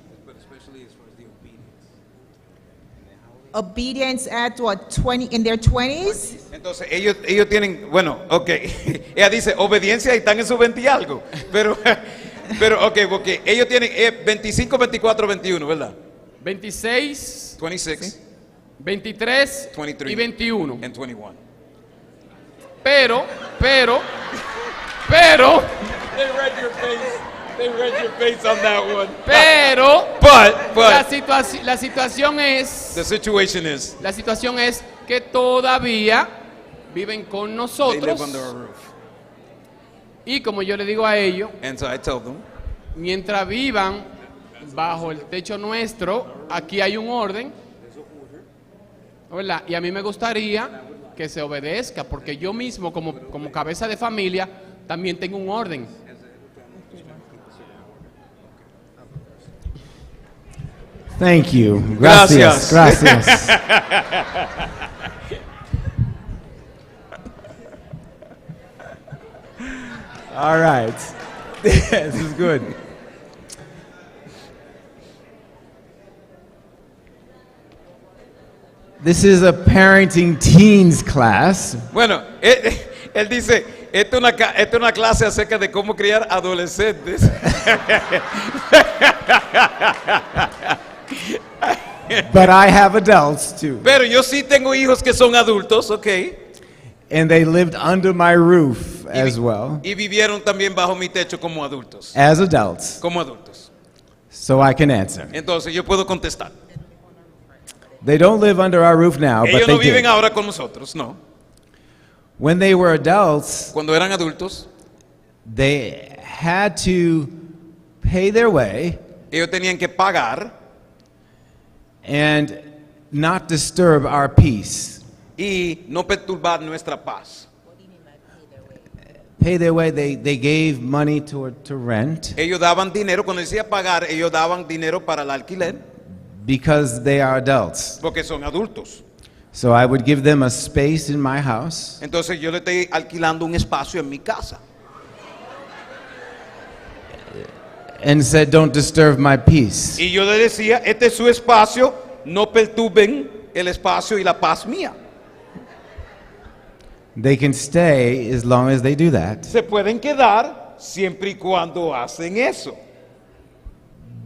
Obedience at what, 20, in their 20s? Entonces, ellos tienen, bueno, ok, ella dice obediencia y están en su 20 y algo, pero ok, porque ellos tienen 25, 24, 21, ¿verdad? 26, 26, 23 23 y 21. And 21. Pero, They read your face. They read your face on that one. Pero, but la situación es, the situation is, la situación es que todavía viven con they nosotros. live under our roof. Y como yo le digo a ellos, And so I tell them, mientras vivan bajo el techo nuestro, aquí hay un orden, ¿verdad? Y a mí me gustaría que se obedezca, porque yo mismo como cabeza de familia también tengo un orden. Thank you. Gracias. Gracias. All right. This is good. This is a parenting teens class. bueno, él dice, esta es una clase acerca de cómo criar adolescentes. But I have adults too. Pero yo sí tengo hijos que son adultos, ok. And they lived under my roof as well. Y vivieron también bajo mi techo como adultos. As adults. Como adultos. So I can answer. Entonces yo puedo contestar. They don't live under our roof now, Ellos but no they viven did. ahora con nosotros, no. When they were adults, Cuando eran adultos, they had to pay their way ellos tenían que pagar and not disturb our peace. y no perturbar nuestra paz. Pay their way, they gave money to rent Ellos daban dinero, cuando decía pagar, ellos daban dinero para el alquiler because they are adults. porque son adultos. So I would give them a space in my house. Entonces yo le estoy alquilando un espacio en mi casa. And said, don't disturb my peace. Y yo le decía, este es su espacio, no perturben el espacio y la paz mía. They can stay as long as they do that. Se pueden quedar siempre y cuando hacen eso.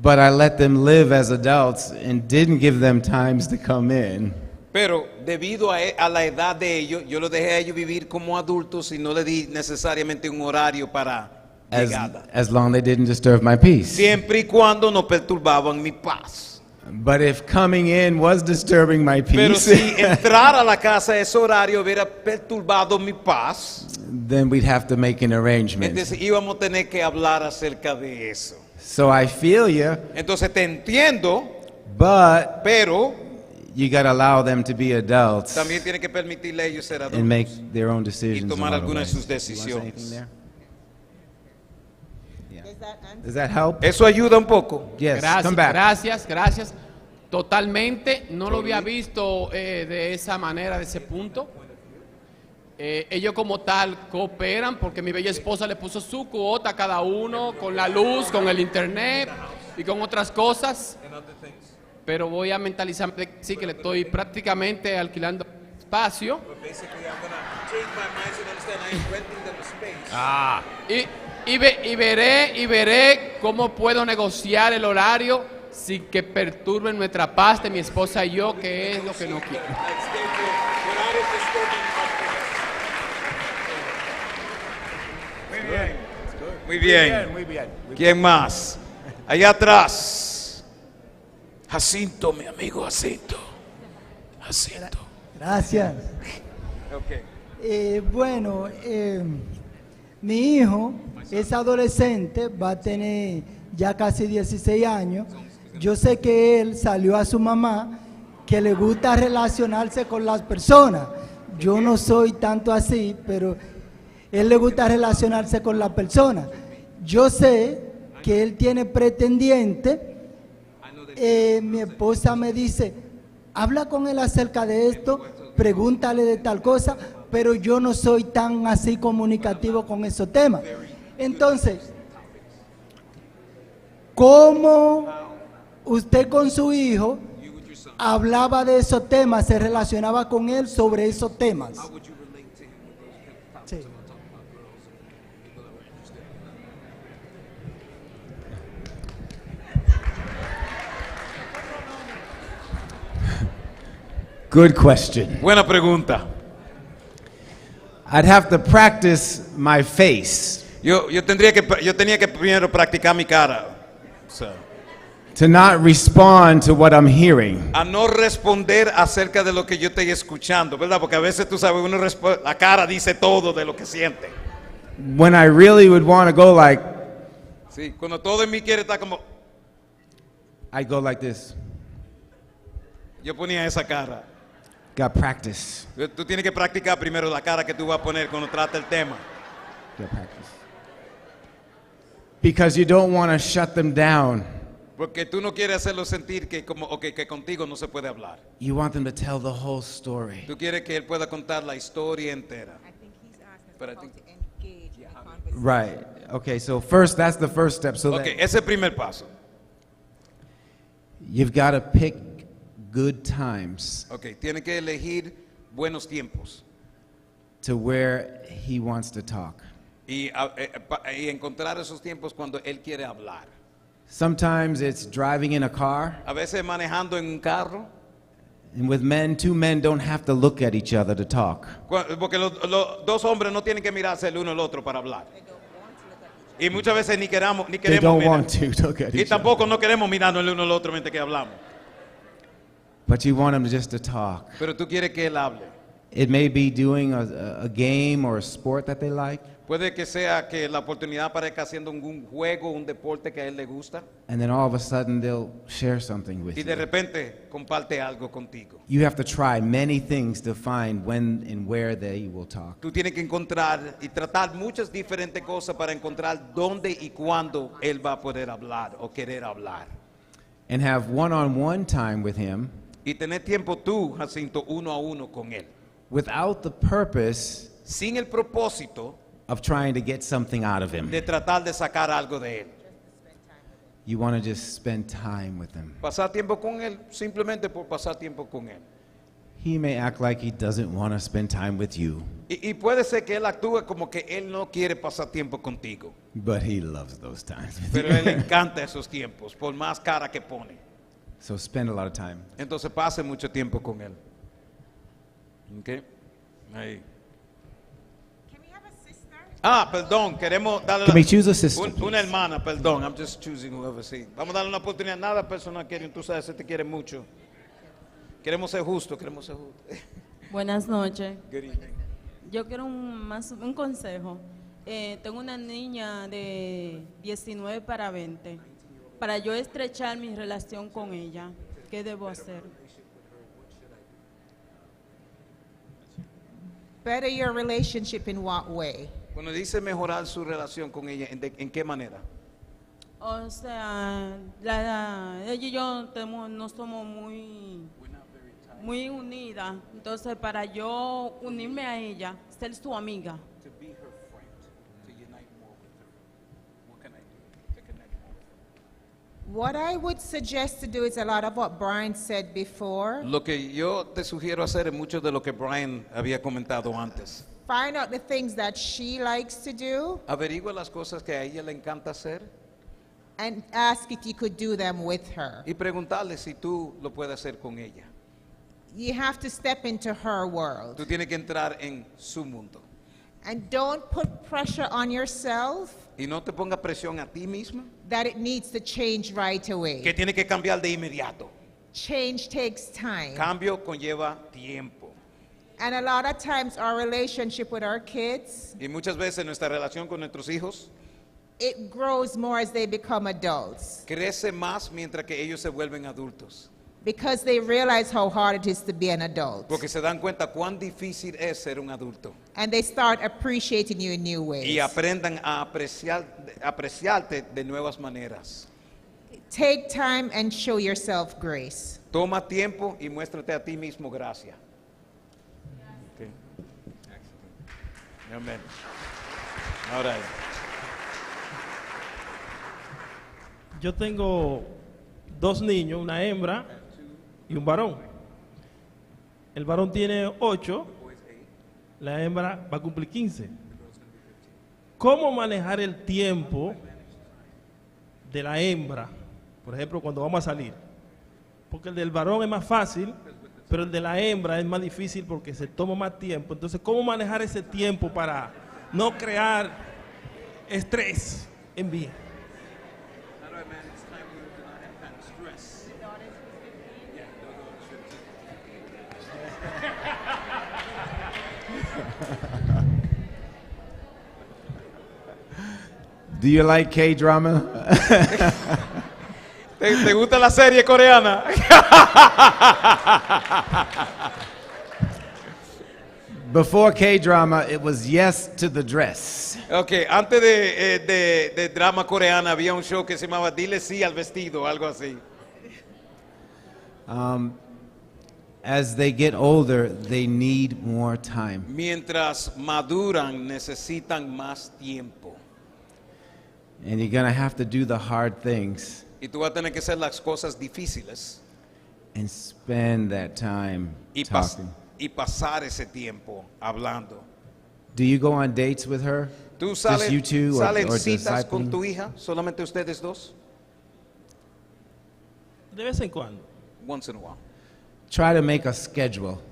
But I let them live as adults and didn't give them times to come in. Pero debido a la edad de ellos, yo los dejé a ellos vivir como adultos y no le di necesariamente un horario para llegada. As long as they didn't disturb my peace. Siempre y cuando no perturbaban mi paz. But if coming in was disturbing my Pero peace, si entrar a la casa a ese horario hubiera perturbado mi paz, then we'd have to make an arrangement. entonces íbamos a tener que hablar acerca de eso. So I feel you, Entonces te entiendo, but pero you got to allow them to be adults también tiene que permitirle a ellos ser and make adultos their own y decisions. tomar along the algunas de way. sus You want to say anything decisiones. there? Does that help? Eso ayuda un poco. Yes. Gracias, Come back. gracias. Totalmente, no lo había visto de esa manera, de ese punto. Ellos como tal cooperan porque mi bella esposa le puso su cuota a cada uno con la luz, con el internet y con otras cosas. Pero voy a mentalizarme de que sí, que le estoy prácticamente alquilando espacio. Y veré cómo puedo negociar el horario sin que perturben nuestra paz de mi esposa y yo, que es lo que no quiero. Muy bien. ¿Quién más? Allá atrás. Jacinto, mi amigo Jacinto. Jacinto. Gracias. Okay. Bueno, mi hijo es adolescente, va a tener ya casi 16 años. Yo sé que él salió a su mamá, que le gusta relacionarse con las personas. Yo no soy tanto así, pero él le gusta relacionarse con las personas. Yo sé que él tiene pretendiente. Mi esposa me dice, habla con él acerca de esto, pregúntale de tal cosa, pero yo no soy tan así comunicativo con esos temas. Entonces, ¿cómo usted con su hijo hablaba de esos temas, se relacionaba con él sobre esos temas? Sí. Good question. Buena pregunta. I'd have to practice my face. Yo tenía que primero practicar mi cara. To not respond to what I'm hearing. A no responder acerca de lo que yo estoy escuchando, ¿verdad? Porque a veces tú sabes, la cara dice todo de lo que siente. When I really would want to go like, Sí, cuando todo en mí quiere estar como, I'd go like this. yo ponía esa cara. Got practice. Tú tienes que practicar primero la cara que tú vas a poner cuando trata el tema. Got practice. Because you don't want to shut them down. Porque tú no quieres hacerlo sentir que contigo no se puede hablar. You want them to tell the whole story. Tú quieres que él pueda contar la historia entera. Right. Okay, so first, that's the first step. So Okay, ese es el primer paso. You've got to pick good times. Okay, tiene que elegir buenos tiempos. To where he wants to talk. Y encontrar esos tiempos cuando él quiere hablar. Sometimes it's driving in a car. A veces manejando en un carro. And with men, two men don't have to look at each other to talk. Porque los dos hombres no tienen que mirarse el uno al otro para hablar. Y muchas veces ni queremos They don't mirar. want to look at Y each other. tampoco no queremos mirarnos el uno al otro mientras que hablamos. But you want them just to talk. Pero tú quieres que él hable. It may be doing a game or a sport that they like. Puede que sea que la oportunidad aparezca haciendo un juego, un deporte que a él le gusta. And then all of a sudden they'll share something with Y de you. repente comparte algo contigo. You have to try many things to find when and where they will talk. Tú tienes que encontrar y tratar muchas diferentes cosas para encontrar dónde y cuándo él va a poder hablar o querer hablar. And have one-on-one time with him. Y tener tiempo tú, Jacinto, uno a uno con él. Without the purpose Sin el propósito of trying to get something out of him. de tratar de sacar algo de él. You want to just spend time with him. Pasar tiempo con él simplemente por pasar tiempo con él. He may act like he doesn't want to spend time with you, Y puede ser que él actúe como que él no quiere pasar tiempo contigo. but he loves those times. Pero a él le encanta esos tiempos, por más cara que pone. So spend a lot of time. Entonces pase mucho tiempo con él. ¿Ok? Ahí. Perdón, queremos darle Can we choose a sister, una hermana, perdón. I'm just choosing whoever sí. Vamos a darle una oportunidad. Nada personal quieren, tú sabes, se te quiere mucho. Queremos ser justos, queremos ser justos. Buenas noches. Good evening. Yo quiero un consejo. Tengo una niña de 19 para 20. Para yo estrechar mi relación con ella, ¿qué debo hacer? Better your relationship in what way? Cuando dice mejorar su relación con ella, ¿en qué manera? O sea, ella y yo no somos muy unidas. Entonces, para yo unirme a ella, ser su amiga. What I would suggest to do is a lot of what Bryan said before. Lo que yo te sugiero hacer es mucho de lo que Bryan había comentado antes. Find out the things that she likes to do Averigua las cosas que a ella le encanta hacer and ask if you could do them with her. y preguntarle si tú lo puedes hacer con ella. You have to step into her world. Tú tienes que entrar en su mundo. And don't put pressure on yourself Y no te ponga presión a ti misma that it needs to change right away. que tiene que cambiar de inmediato. Change takes time. Cambio conlleva tiempo. And a lot of times our relationship with our kids, Y muchas veces nuestra relación con nuestros hijos it grows more as they become adults. crece más mientras que ellos se vuelven adultos. Because they realize how hard it is to be an adult. Porque se dan cuenta cuán difícil es ser un adulto. And they start appreciating you in new ways. Y aprendan a apreciarte de nuevas maneras. Take time and show yourself grace. Toma tiempo y muéstrate a ti mismo gracia. Okay. Amén. Ahora. Yo tengo 2 niños, una hembra y un varón. El varón tiene 8, la hembra va a cumplir 15. ¿Cómo manejar el tiempo de la hembra? Por ejemplo, cuando vamos a salir. Porque el del varón es más fácil, pero el de la hembra es más difícil porque se toma más tiempo. Entonces, ¿cómo manejar ese tiempo para no crear estrés en mí? Do you like K-drama? ¿Te gusta la serie coreana? Before K-drama, it was yes to the dress. Okay, antes de drama coreana había un show que se llamaba Dile sí al vestido, algo así. As they get older, they need more time. Mientras maduran, necesitan más tiempo. And you're going to have to do the hard things Y tú vas a tener que hacer las cosas difíciles and spend that time talking. y pasar ese tiempo hablando. Do you go on dates with her? ¿Tú Just you two salen or citas con discipling? tu hija? ¿Solamente ustedes dos? De vez en cuando. Once in a while. Try to make a schedule.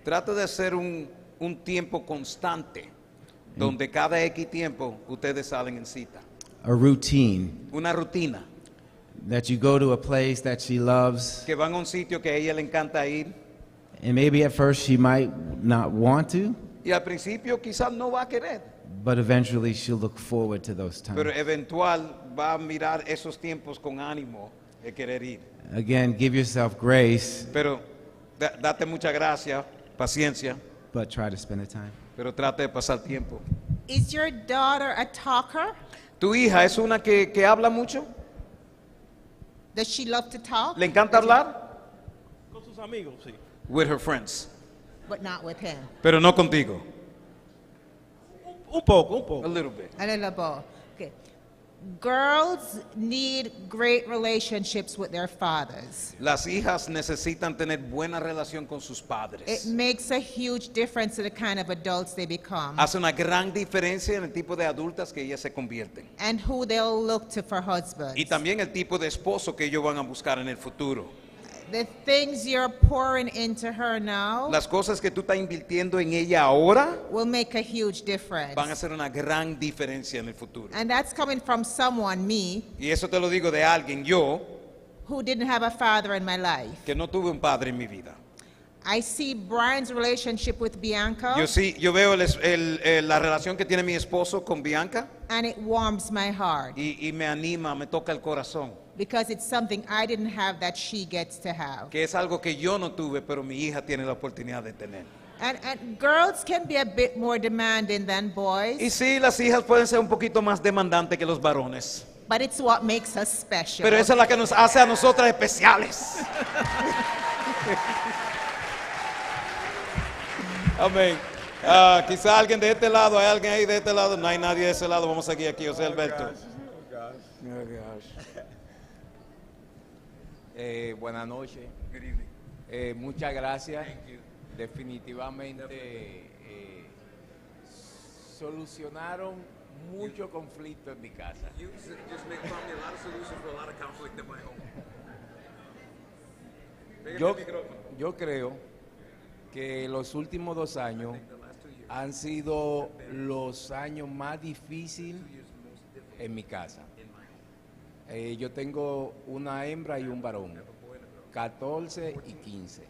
Trata de hacer un tiempo constante donde cada X tiempo ustedes salen en cita. A routine. Una rutina. That you go to a place that she loves. Que van a un sitio que a ella le encanta ir. And maybe at first she might not want to. Y al principio quizás no va a querer. But eventually she'll look forward to those times. Pero eventual va a mirar esos tiempos con ánimo de querer ir. Again, give yourself grace. Pero date mucha gracia, paciencia. But try to spend the time. Pero trate de pasar tiempo. Is your daughter a talker? ¿Tu hija es una que habla mucho? Does she love to talk? ¿Le encanta hablar? Con sus amigos, sí. With her friends. But not with him. Pero no contigo. Un poco. A little bit. A little bit. Okay. Girls need great relationships with their fathers. Las hijas necesitan tener buena relación con sus It padres. makes a huge difference to the kind of adults they become Hace una gran diferencia en el tipo de adultas que ellas se convierten. and who they'll look to for husbands. Y también el tipo de esposo que ellos van a buscar en el futuro. The things you're pouring into her now Las cosas que tú estás invirtiendo en ella ahora will make a huge difference. van a hacer una gran diferencia en el futuro. And that's coming from someone, me, Y eso te lo digo de alguien, yo, who didn't have a father in my life. que no tuve un padre en mi vida. I see Brian's relationship with Bianca, Yo veo la relación que tiene mi esposo con Bianca and it warms my heart y me anima, me toca el corazón. because it's something I didn't have that she gets to have. Que es algo que yo no tuve, pero mi hija tiene la oportunidad de tener. And girls can be a bit more demanding than boys, Y sí, las hijas pueden ser un poquito más demandantes que los varones. but it's what makes us special. Pero esa es la que nos hace a nosotras especiales. Amén. Quizá alguien de este lado, hay alguien ahí de este lado, no hay nadie de ese lado, vamos a seguir aquí, José Alberto. Buenas noches. Muchas gracias. Definitivamente solucionaron mucho conflicto en mi casa. Yo creo que los últimos 2 años han sido los años más difíciles en mi casa. Yo tengo una hembra y un varón. 14 y 15.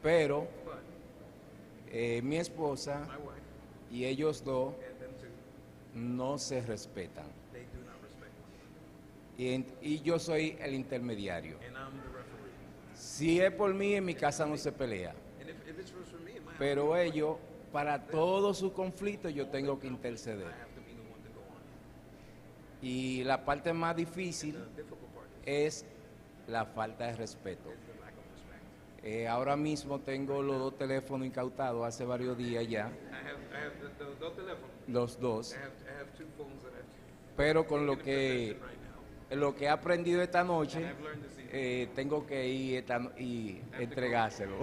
Pero mi esposa y ellos dos no se respetan. Y yo soy el intermediario. Si es por mí, en mi casa no se pelea. Pero ellos, para todos sus conflictos, yo tengo que interceder. Y la parte más difícil es la falta de respeto. Ahora mismo tengo los dos teléfonos incautados hace varios días ya. Los dos. Pero con lo que he aprendido esta noche, tengo que ir y entregárselo.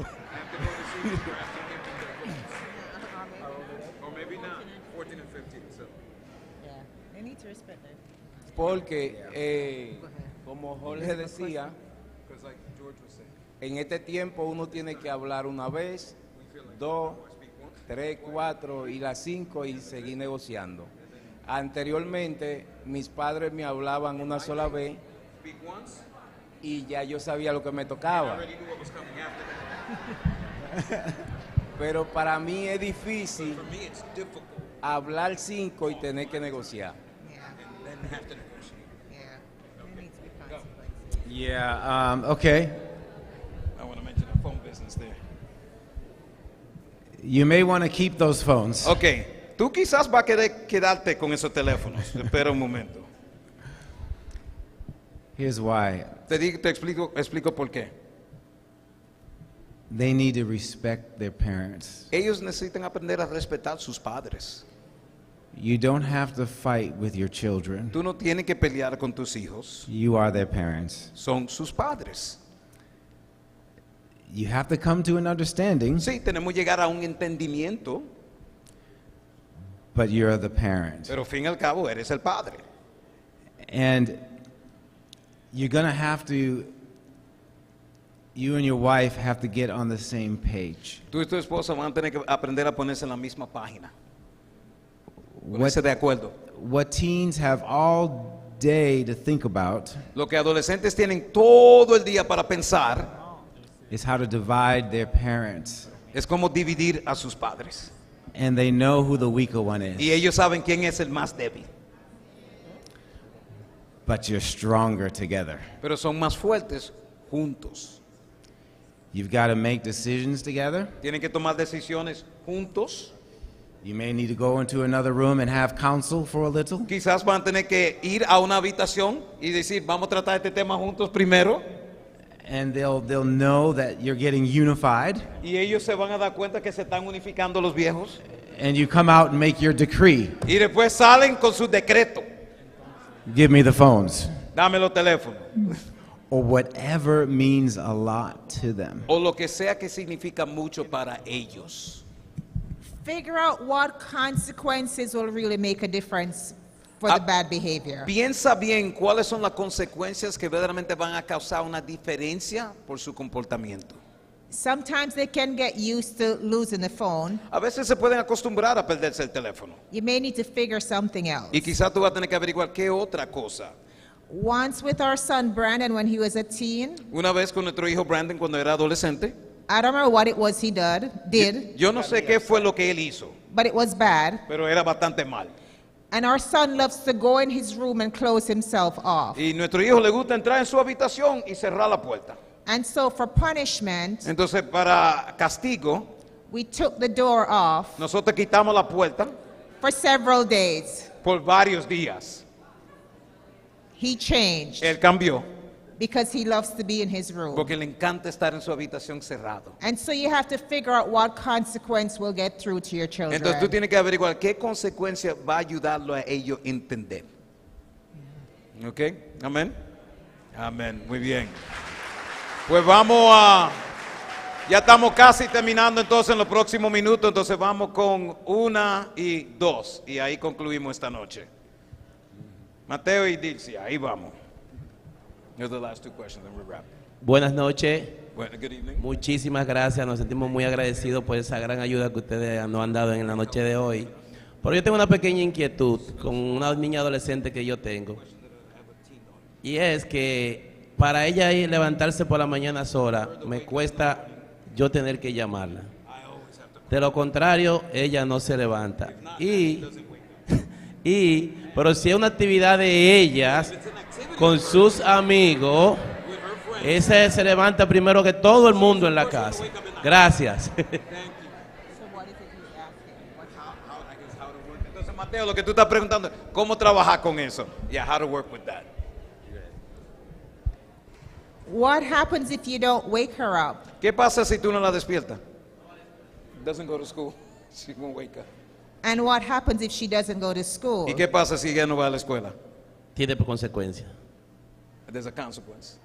Porque, como Jorge decía, en este tiempo uno tiene que hablar una vez, 2, 3, 4 y las 5 y seguir negociando. Anteriormente, mis padres me hablaban una sola vez y ya yo sabía lo que me tocaba. Pero para mí es difícil hablar 5 y tener que negociar. Yeah, okay. I want to mention the phone business there. You may want to keep those phones. Okay, tú quizás vas a querer quedarte con esos teléfonos. Espera un momento. Here's why. Te explico por qué. They need to respect their parents. Ellos necesitan aprender a respetar sus padres. You don't have to fight with your children. Tú no tienes que pelear con tus hijos. You are their parents. Son sus padres. You have to come to an understanding. Sí, tenemos que llegar a un entendimiento. But you're the parent. Pero al fin y al cabo eres el padre. And you're going to have to, you and your wife have to get on the same page. Tú y tu esposa van a tener que aprender a ponerse en la misma página. Ponerse de acuerdo. What teens have all day to think about Lo que adolescentes tienen todo el día para pensar is how to divide their parents. Es como dividir a sus padres. And they know who the weaker one is. Y ellos saben quién es el más débil. But you're stronger together. Pero son más fuertes juntos. You've got to make decisions together. Tienen que tomar decisiones juntos. You may need to go into another room and have counsel for a little. Quizás van a tener que ir a una habitación y decir, vamos a tratar este tema juntos primero. And they'll know that you're getting unified. Y ellos se van a dar cuenta que se están unificando los viejos. And you come out and make your decree. Y después salen con su decreto. Give me the phones. Dame los teléfonos. Or whatever means a lot to them. O lo que sea que significa mucho para ellos. Figure out what consequences will really make a difference for the bad behavior. Piensa bien cuáles son las consecuencias que verdaderamente van a causar una diferencia por su comportamiento. Sometimes they can get used to losing the phone. A veces se pueden acostumbrar a perderse el teléfono. You may need to figure something else. Y quizás tú vas a tener que averiguar qué otra cosa. Once with our son Brandon when he was a teen. Una vez con nuestro hijo Brandon cuando era adolescente. I don't remember what it was he did. Yo no sé qué fue lo que él hizo. But it was bad. Pero era bastante mal. And our son loves to go in his room and close himself off. Y nuestro hijo le gusta entrar en su habitación y cerrar la puerta. And so for punishment, entonces para castigo, we took the door off. Nosotros quitamos la puerta. For several days. Por varios días. He changed. Él cambió. Because he loves to be in his room. Porque le encanta estar en su habitación cerrado. And so you have to figure out what consequence will get through to your children. Entonces tú tienes que averiguar qué consecuencia va a ayudarlo a ellos a entender. ¿Ok? Amén. Amén. Muy bien. Pues vamos a... Ya estamos casi terminando entonces en los próximos minutos. Entonces vamos con 1 y 2. Y ahí concluimos esta noche. Mateo y Dilcia, ahí vamos. Those are the last 2 questions, and we wrap. Buenas noches. Good evening. Muchísimas gracias. Nos sentimos muy agradecidos por esa gran ayuda que ustedes nos han dado en la noche de hoy. Pero yo tengo una pequeña inquietud con una niña adolescente que yo tengo. Y es que para ella ir levantarse por la mañana sola, me cuesta yo tener que llamarla. De lo contrario, ella no se levanta. Pero si es una actividad de ellas con sus amigos, esa se levanta primero que todo el mundo en la casa. Gracias. Entonces, Mateo, lo que tú estás preguntando, ¿cómo trabajar con eso? Yeah, how to work with that. What happens if you don't wake her up? ¿Qué pasa si tú no la despiertas? Doesn't go to school. She won't wake up. And what happens if she doesn't go to school? ¿Y qué pasa si ella no va a la escuela? Tiene consecuencia. There's a consequence.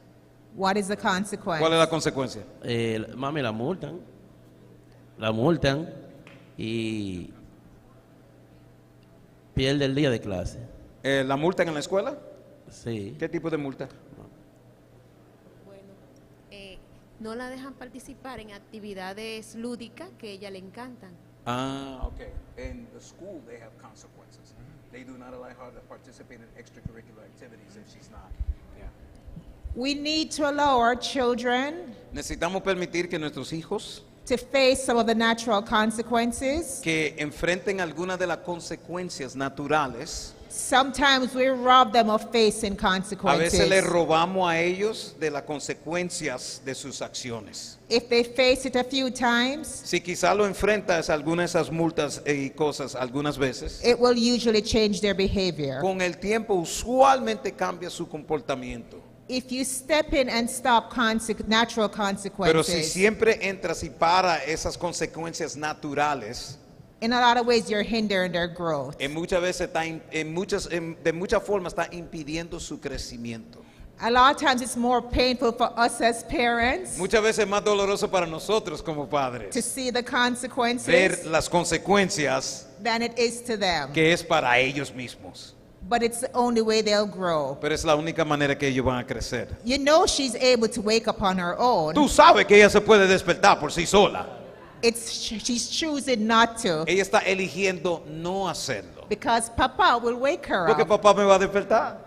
What is the consequence? ¿Cuál es la consecuencia? Mami, la multan. La multan y pierde el día de clase. ¿La multan en la escuela? Sí. ¿Qué tipo de multa? No la dejan participar en actividades lúdicas que a ella le encantan. Ah, okay. In the school they have consequences. They do not allow her to participate in extracurricular activities if she's not. Yeah. We need to allow our children Necesitamos permitir que nuestros hijos to face some of the natural consequences. que enfrenten algunas de las consecuencias naturales. Sometimes we rob them of facing A consequences. veces les robamos a ellos de las consecuencias de sus acciones. If they face it a few times, Si quizá lo enfrentas a algunas de esas multas y cosas algunas veces, it will usually change their behavior. con el tiempo usualmente cambia su comportamiento. If you step in and stop natural Pero si consequences, siempre entras y para esas consecuencias naturales, in a lot of ways you're hindering their growth. en muchas veces de muchas formas está impidiendo su crecimiento. A lot of times it's more painful for us as parents Muchas veces es más doloroso para nosotros como to padres see the ver consequences las consecuencias than it is to them. que es para ellos mismos. But it's the only way they'll grow. Pero es la única manera que ellos van a crecer. You know she's able to wake up on her own. Tú sabes que ella se puede despertar por sí sola. She's choosing not to Ella está eligiendo no hacerlo. because Papa will wake her Porque up. papá me va a despertar.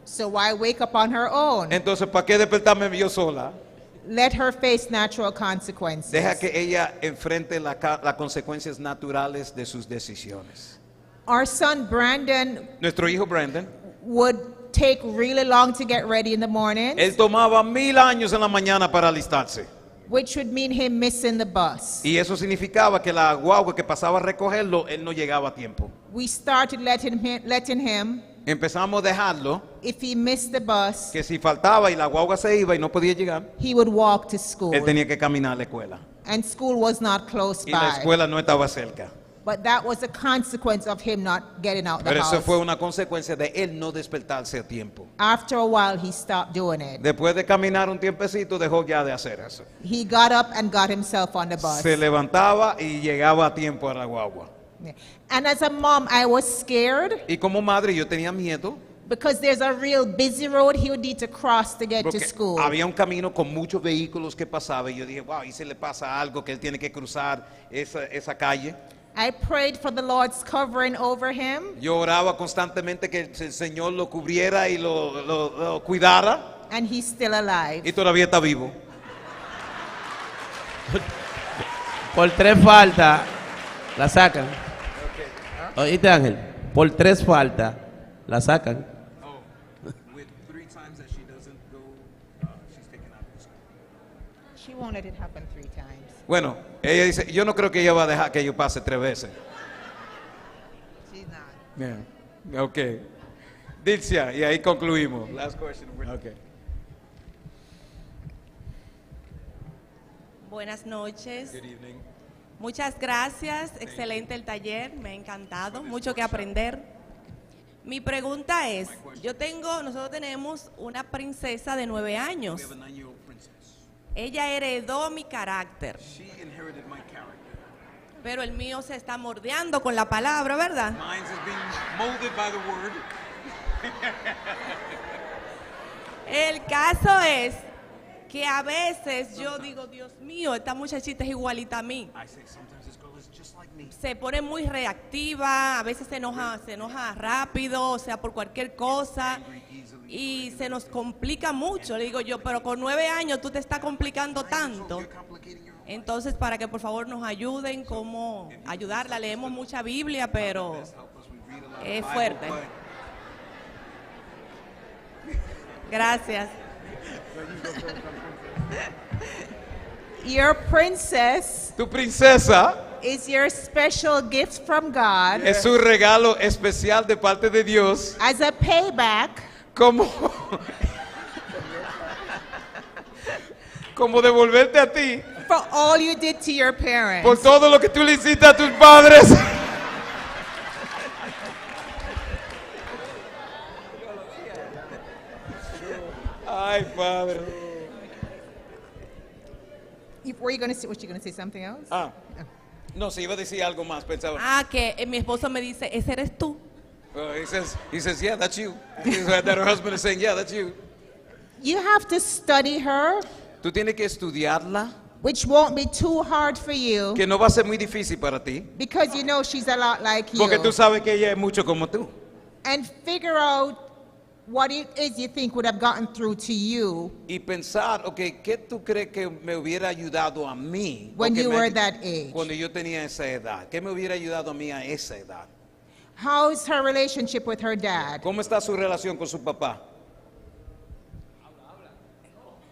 So why wake up on her own? Entonces, ¿para qué despertarme yo sola? Let her face natural consequences. Deja que ella enfrente las consecuencias naturales de sus decisiones. Our son Brandon Nuestro hijo Brandon, would take really long to get ready in the morning, él tomaba 1000 años en la mañana para alistarse. which would mean him missing the bus. Y eso significaba que la guagua que pasaba a recogerlo, él no llegaba a tiempo. We started letting him, Empezamos a dejarlo, if he missed the bus, que si faltaba y la guagua se iba y no podía llegar, he would walk to school. él tenía que caminar a la escuela. And school was not close Y la by. escuela no estaba cerca. But that was a consequence of him not getting out the Pero eso house. fue una consecuencia de él no despertarse a tiempo. After a while, he stopped doing it. Después de caminar un tiempecito, dejó ya de hacer eso. He got up and got himself on the bus. Se levantaba y llegaba a tiempo a la guagua. Yeah. And as a mom, I was scared Y como madre yo tenía miedo because there's a real busy road he would need to cross to get to porque school. había un camino con muchos vehículos que pasaba y yo dije, wow, y si le pasa algo que él tiene que cruzar esa calle. I prayed for the Lord's covering over him, Yo oraba constantemente que el Señor lo cubriera y lo cuidara and he's still alive. y todavía está vivo. Por 3 faltas, la sacan. Oíste, Ángel, por 3 faltas, la sacan. She won't let it happen 3 times. Bueno, ella dice, yo no creo que ella va a dejar que yo pase 3 veces. She's not. Yeah. Ok. Dilcia, y ahí concluimos. Last question. Okay. Buenas noches. Good evening. Muchas gracias. Excelente el taller. Me ha encantado. Mucho que aprender. Mi pregunta es, nosotros tenemos una princesa de 9 años. Ella heredó mi carácter. Pero el mío se está mordeando con la palabra, ¿verdad? El caso es que a veces yo digo, Dios mío, esta muchachita es igualita a mí. Se pone muy reactiva, a veces se enoja rápido, o sea, por cualquier cosa. y se nos complica mucho. Le digo yo, pero con 9 años tú te estás complicando tanto. Entonces, para que por favor nos ayuden, cómo ayudarla. Leemos mucha Biblia, pero es fuerte. Gracias. Your princess Tu princesa is your special gift from God es un regalo especial de parte de Dios. as a payback Como devolverte a ti for all you did to your parents. por todo lo que tú le hiciste a tus padres. Ay, padre. Were you going to say, was you going to say something else? No, se iba a decir algo más, pensaba. Que mi esposo me dice, ese eres tú. He says, yeah, that's you. That her husband is saying, yeah, that's you. You have to study her, Tú tienes que estudiarla, which won't be too hard for you que no va a ser muy difícil para ti, because you know she's a lot like you. porque tú sabes que ella es mucho como tú. And figure out what it is you think would have gotten through to you Y pensar, okay, ¿qué tú crees que me hubiera ayudado a mí when you me- were that age. cuando yo tenía esa edad? ¿Qué me hubiera ayudado a mí a esa edad? How's her relationship with her dad? ¿Cómo está su relación con su papá?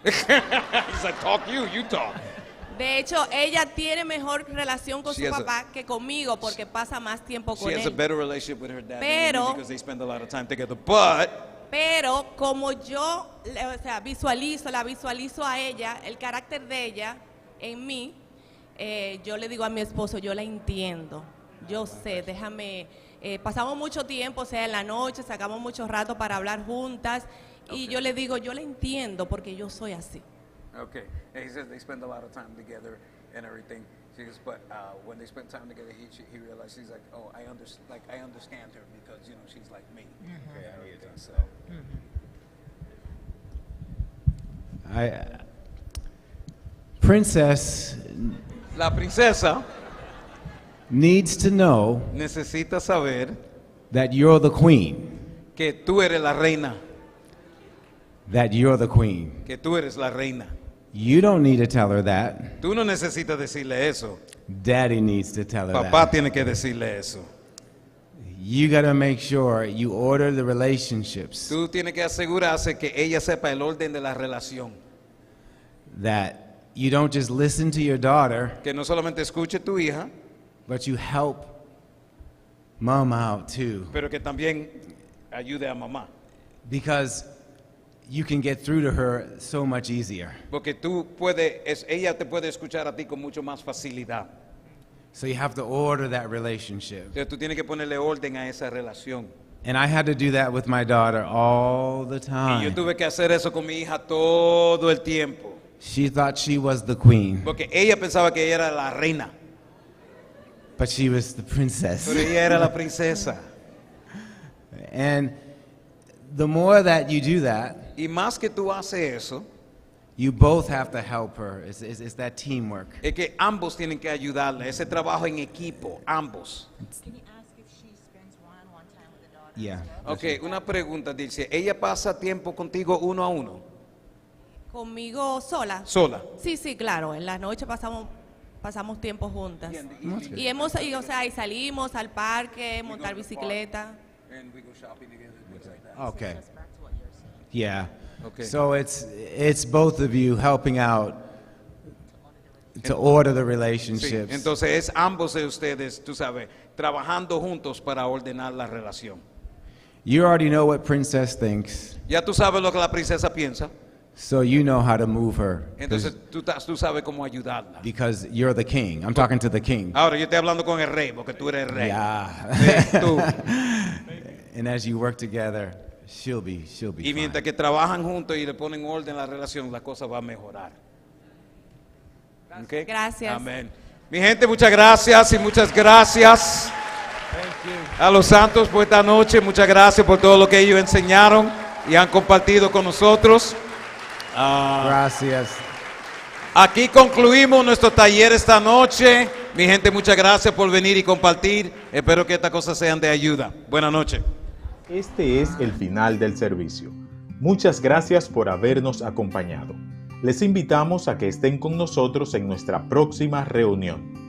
He's like, talk you talk. De hecho, ella tiene mejor relación con She su has a- papá que conmigo porque pasa más tiempo con She has a él. better relationship with her dad than Pero- me because they spend a lot of time together. But Pero como yo, o sea, la visualizo a ella, el carácter de ella en mí, yo le digo a mi esposo, yo la entiendo, yo sé, déjame, pasamos mucho tiempo, o sea, en la noche, sacamos mucho rato para hablar juntas, y yo le digo, yo la entiendo porque yo soy así. okay, and he says they spend a lot of time together and everything. She goes, but when they spend time together, he realized he's like, oh, I understand her because you know she's like me. Okay, and everything, so. Princess La princesa needs to know necesita saber that you're the queen. que tú eres la reina, That you're the queen. que tú eres la reina. You don't need to tell her that. Tú no necesitas decirle eso. Daddy needs to tell her Papá that. tiene que decirle eso. You got to make sure you order the relationships Tú tienes que asegurarse que ella sepa el orden de la relación. that you don't just listen to your daughter, Que no solamente escuche tu hija, but you help mom out too. pero que también ayude a mamá. Because you can get through to her so much easier. Porque ella te puede escuchar a ti con mucho más facilidad. So you have to order that relationship. Entonces tú tienes que ponerle orden a esa relación. And I had to do that with my daughter all the Y yo time. tuve que hacer eso con mi hija todo el tiempo. She thought she was the queen, Porque ella pensaba que ella era la reina, but she was the princess. pero ella era la princesa. And the more that you do that, Y más que tú haces eso, you both have to help her. It's that teamwork. es que ambos tienen que ayudarle. Ese trabajo en equipo, ambos. Yeah. Ok, una pregunta, dice, ¿ella pasa tiempo contigo uno a uno? ¿Conmigo sola? Sola. Sí, sí, claro, en la noche pasamos tiempo juntas. Y hemos, o sea, y salimos al parque, montar bicicleta. Okay. Yeah. Okay. So it's both of you helping out to order the Sí, relationships. entonces es ambos de ustedes, tú sabes, trabajando juntos para ordenar la relación. You already know what princess thinks, Ya tú sabes lo que la princesa piensa, so you know how to move her. entonces tú sabes cómo ayudarla. Because you're the king. I'm talking to the king. Ahora yo estoy hablando con el rey, porque tú eres el rey. Yeah. Sí, tú. And as you work together, she'll be Y fine. mientras que trabajan juntos y le ponen orden a la relación, la cosa va a mejorar. Okay? Gracias. Amén. Mi gente, muchas gracias y muchas gracias a los santos por esta noche. Muchas gracias por todo lo que ellos enseñaron y han compartido con nosotros. Gracias. Aquí concluimos nuestro taller esta noche. Mi gente, muchas gracias por venir y compartir. Espero que estas cosas sean de ayuda. Buenas noches. Este es el final del servicio. Muchas gracias por habernos acompañado. Les invitamos a que estén con nosotros en nuestra próxima reunión.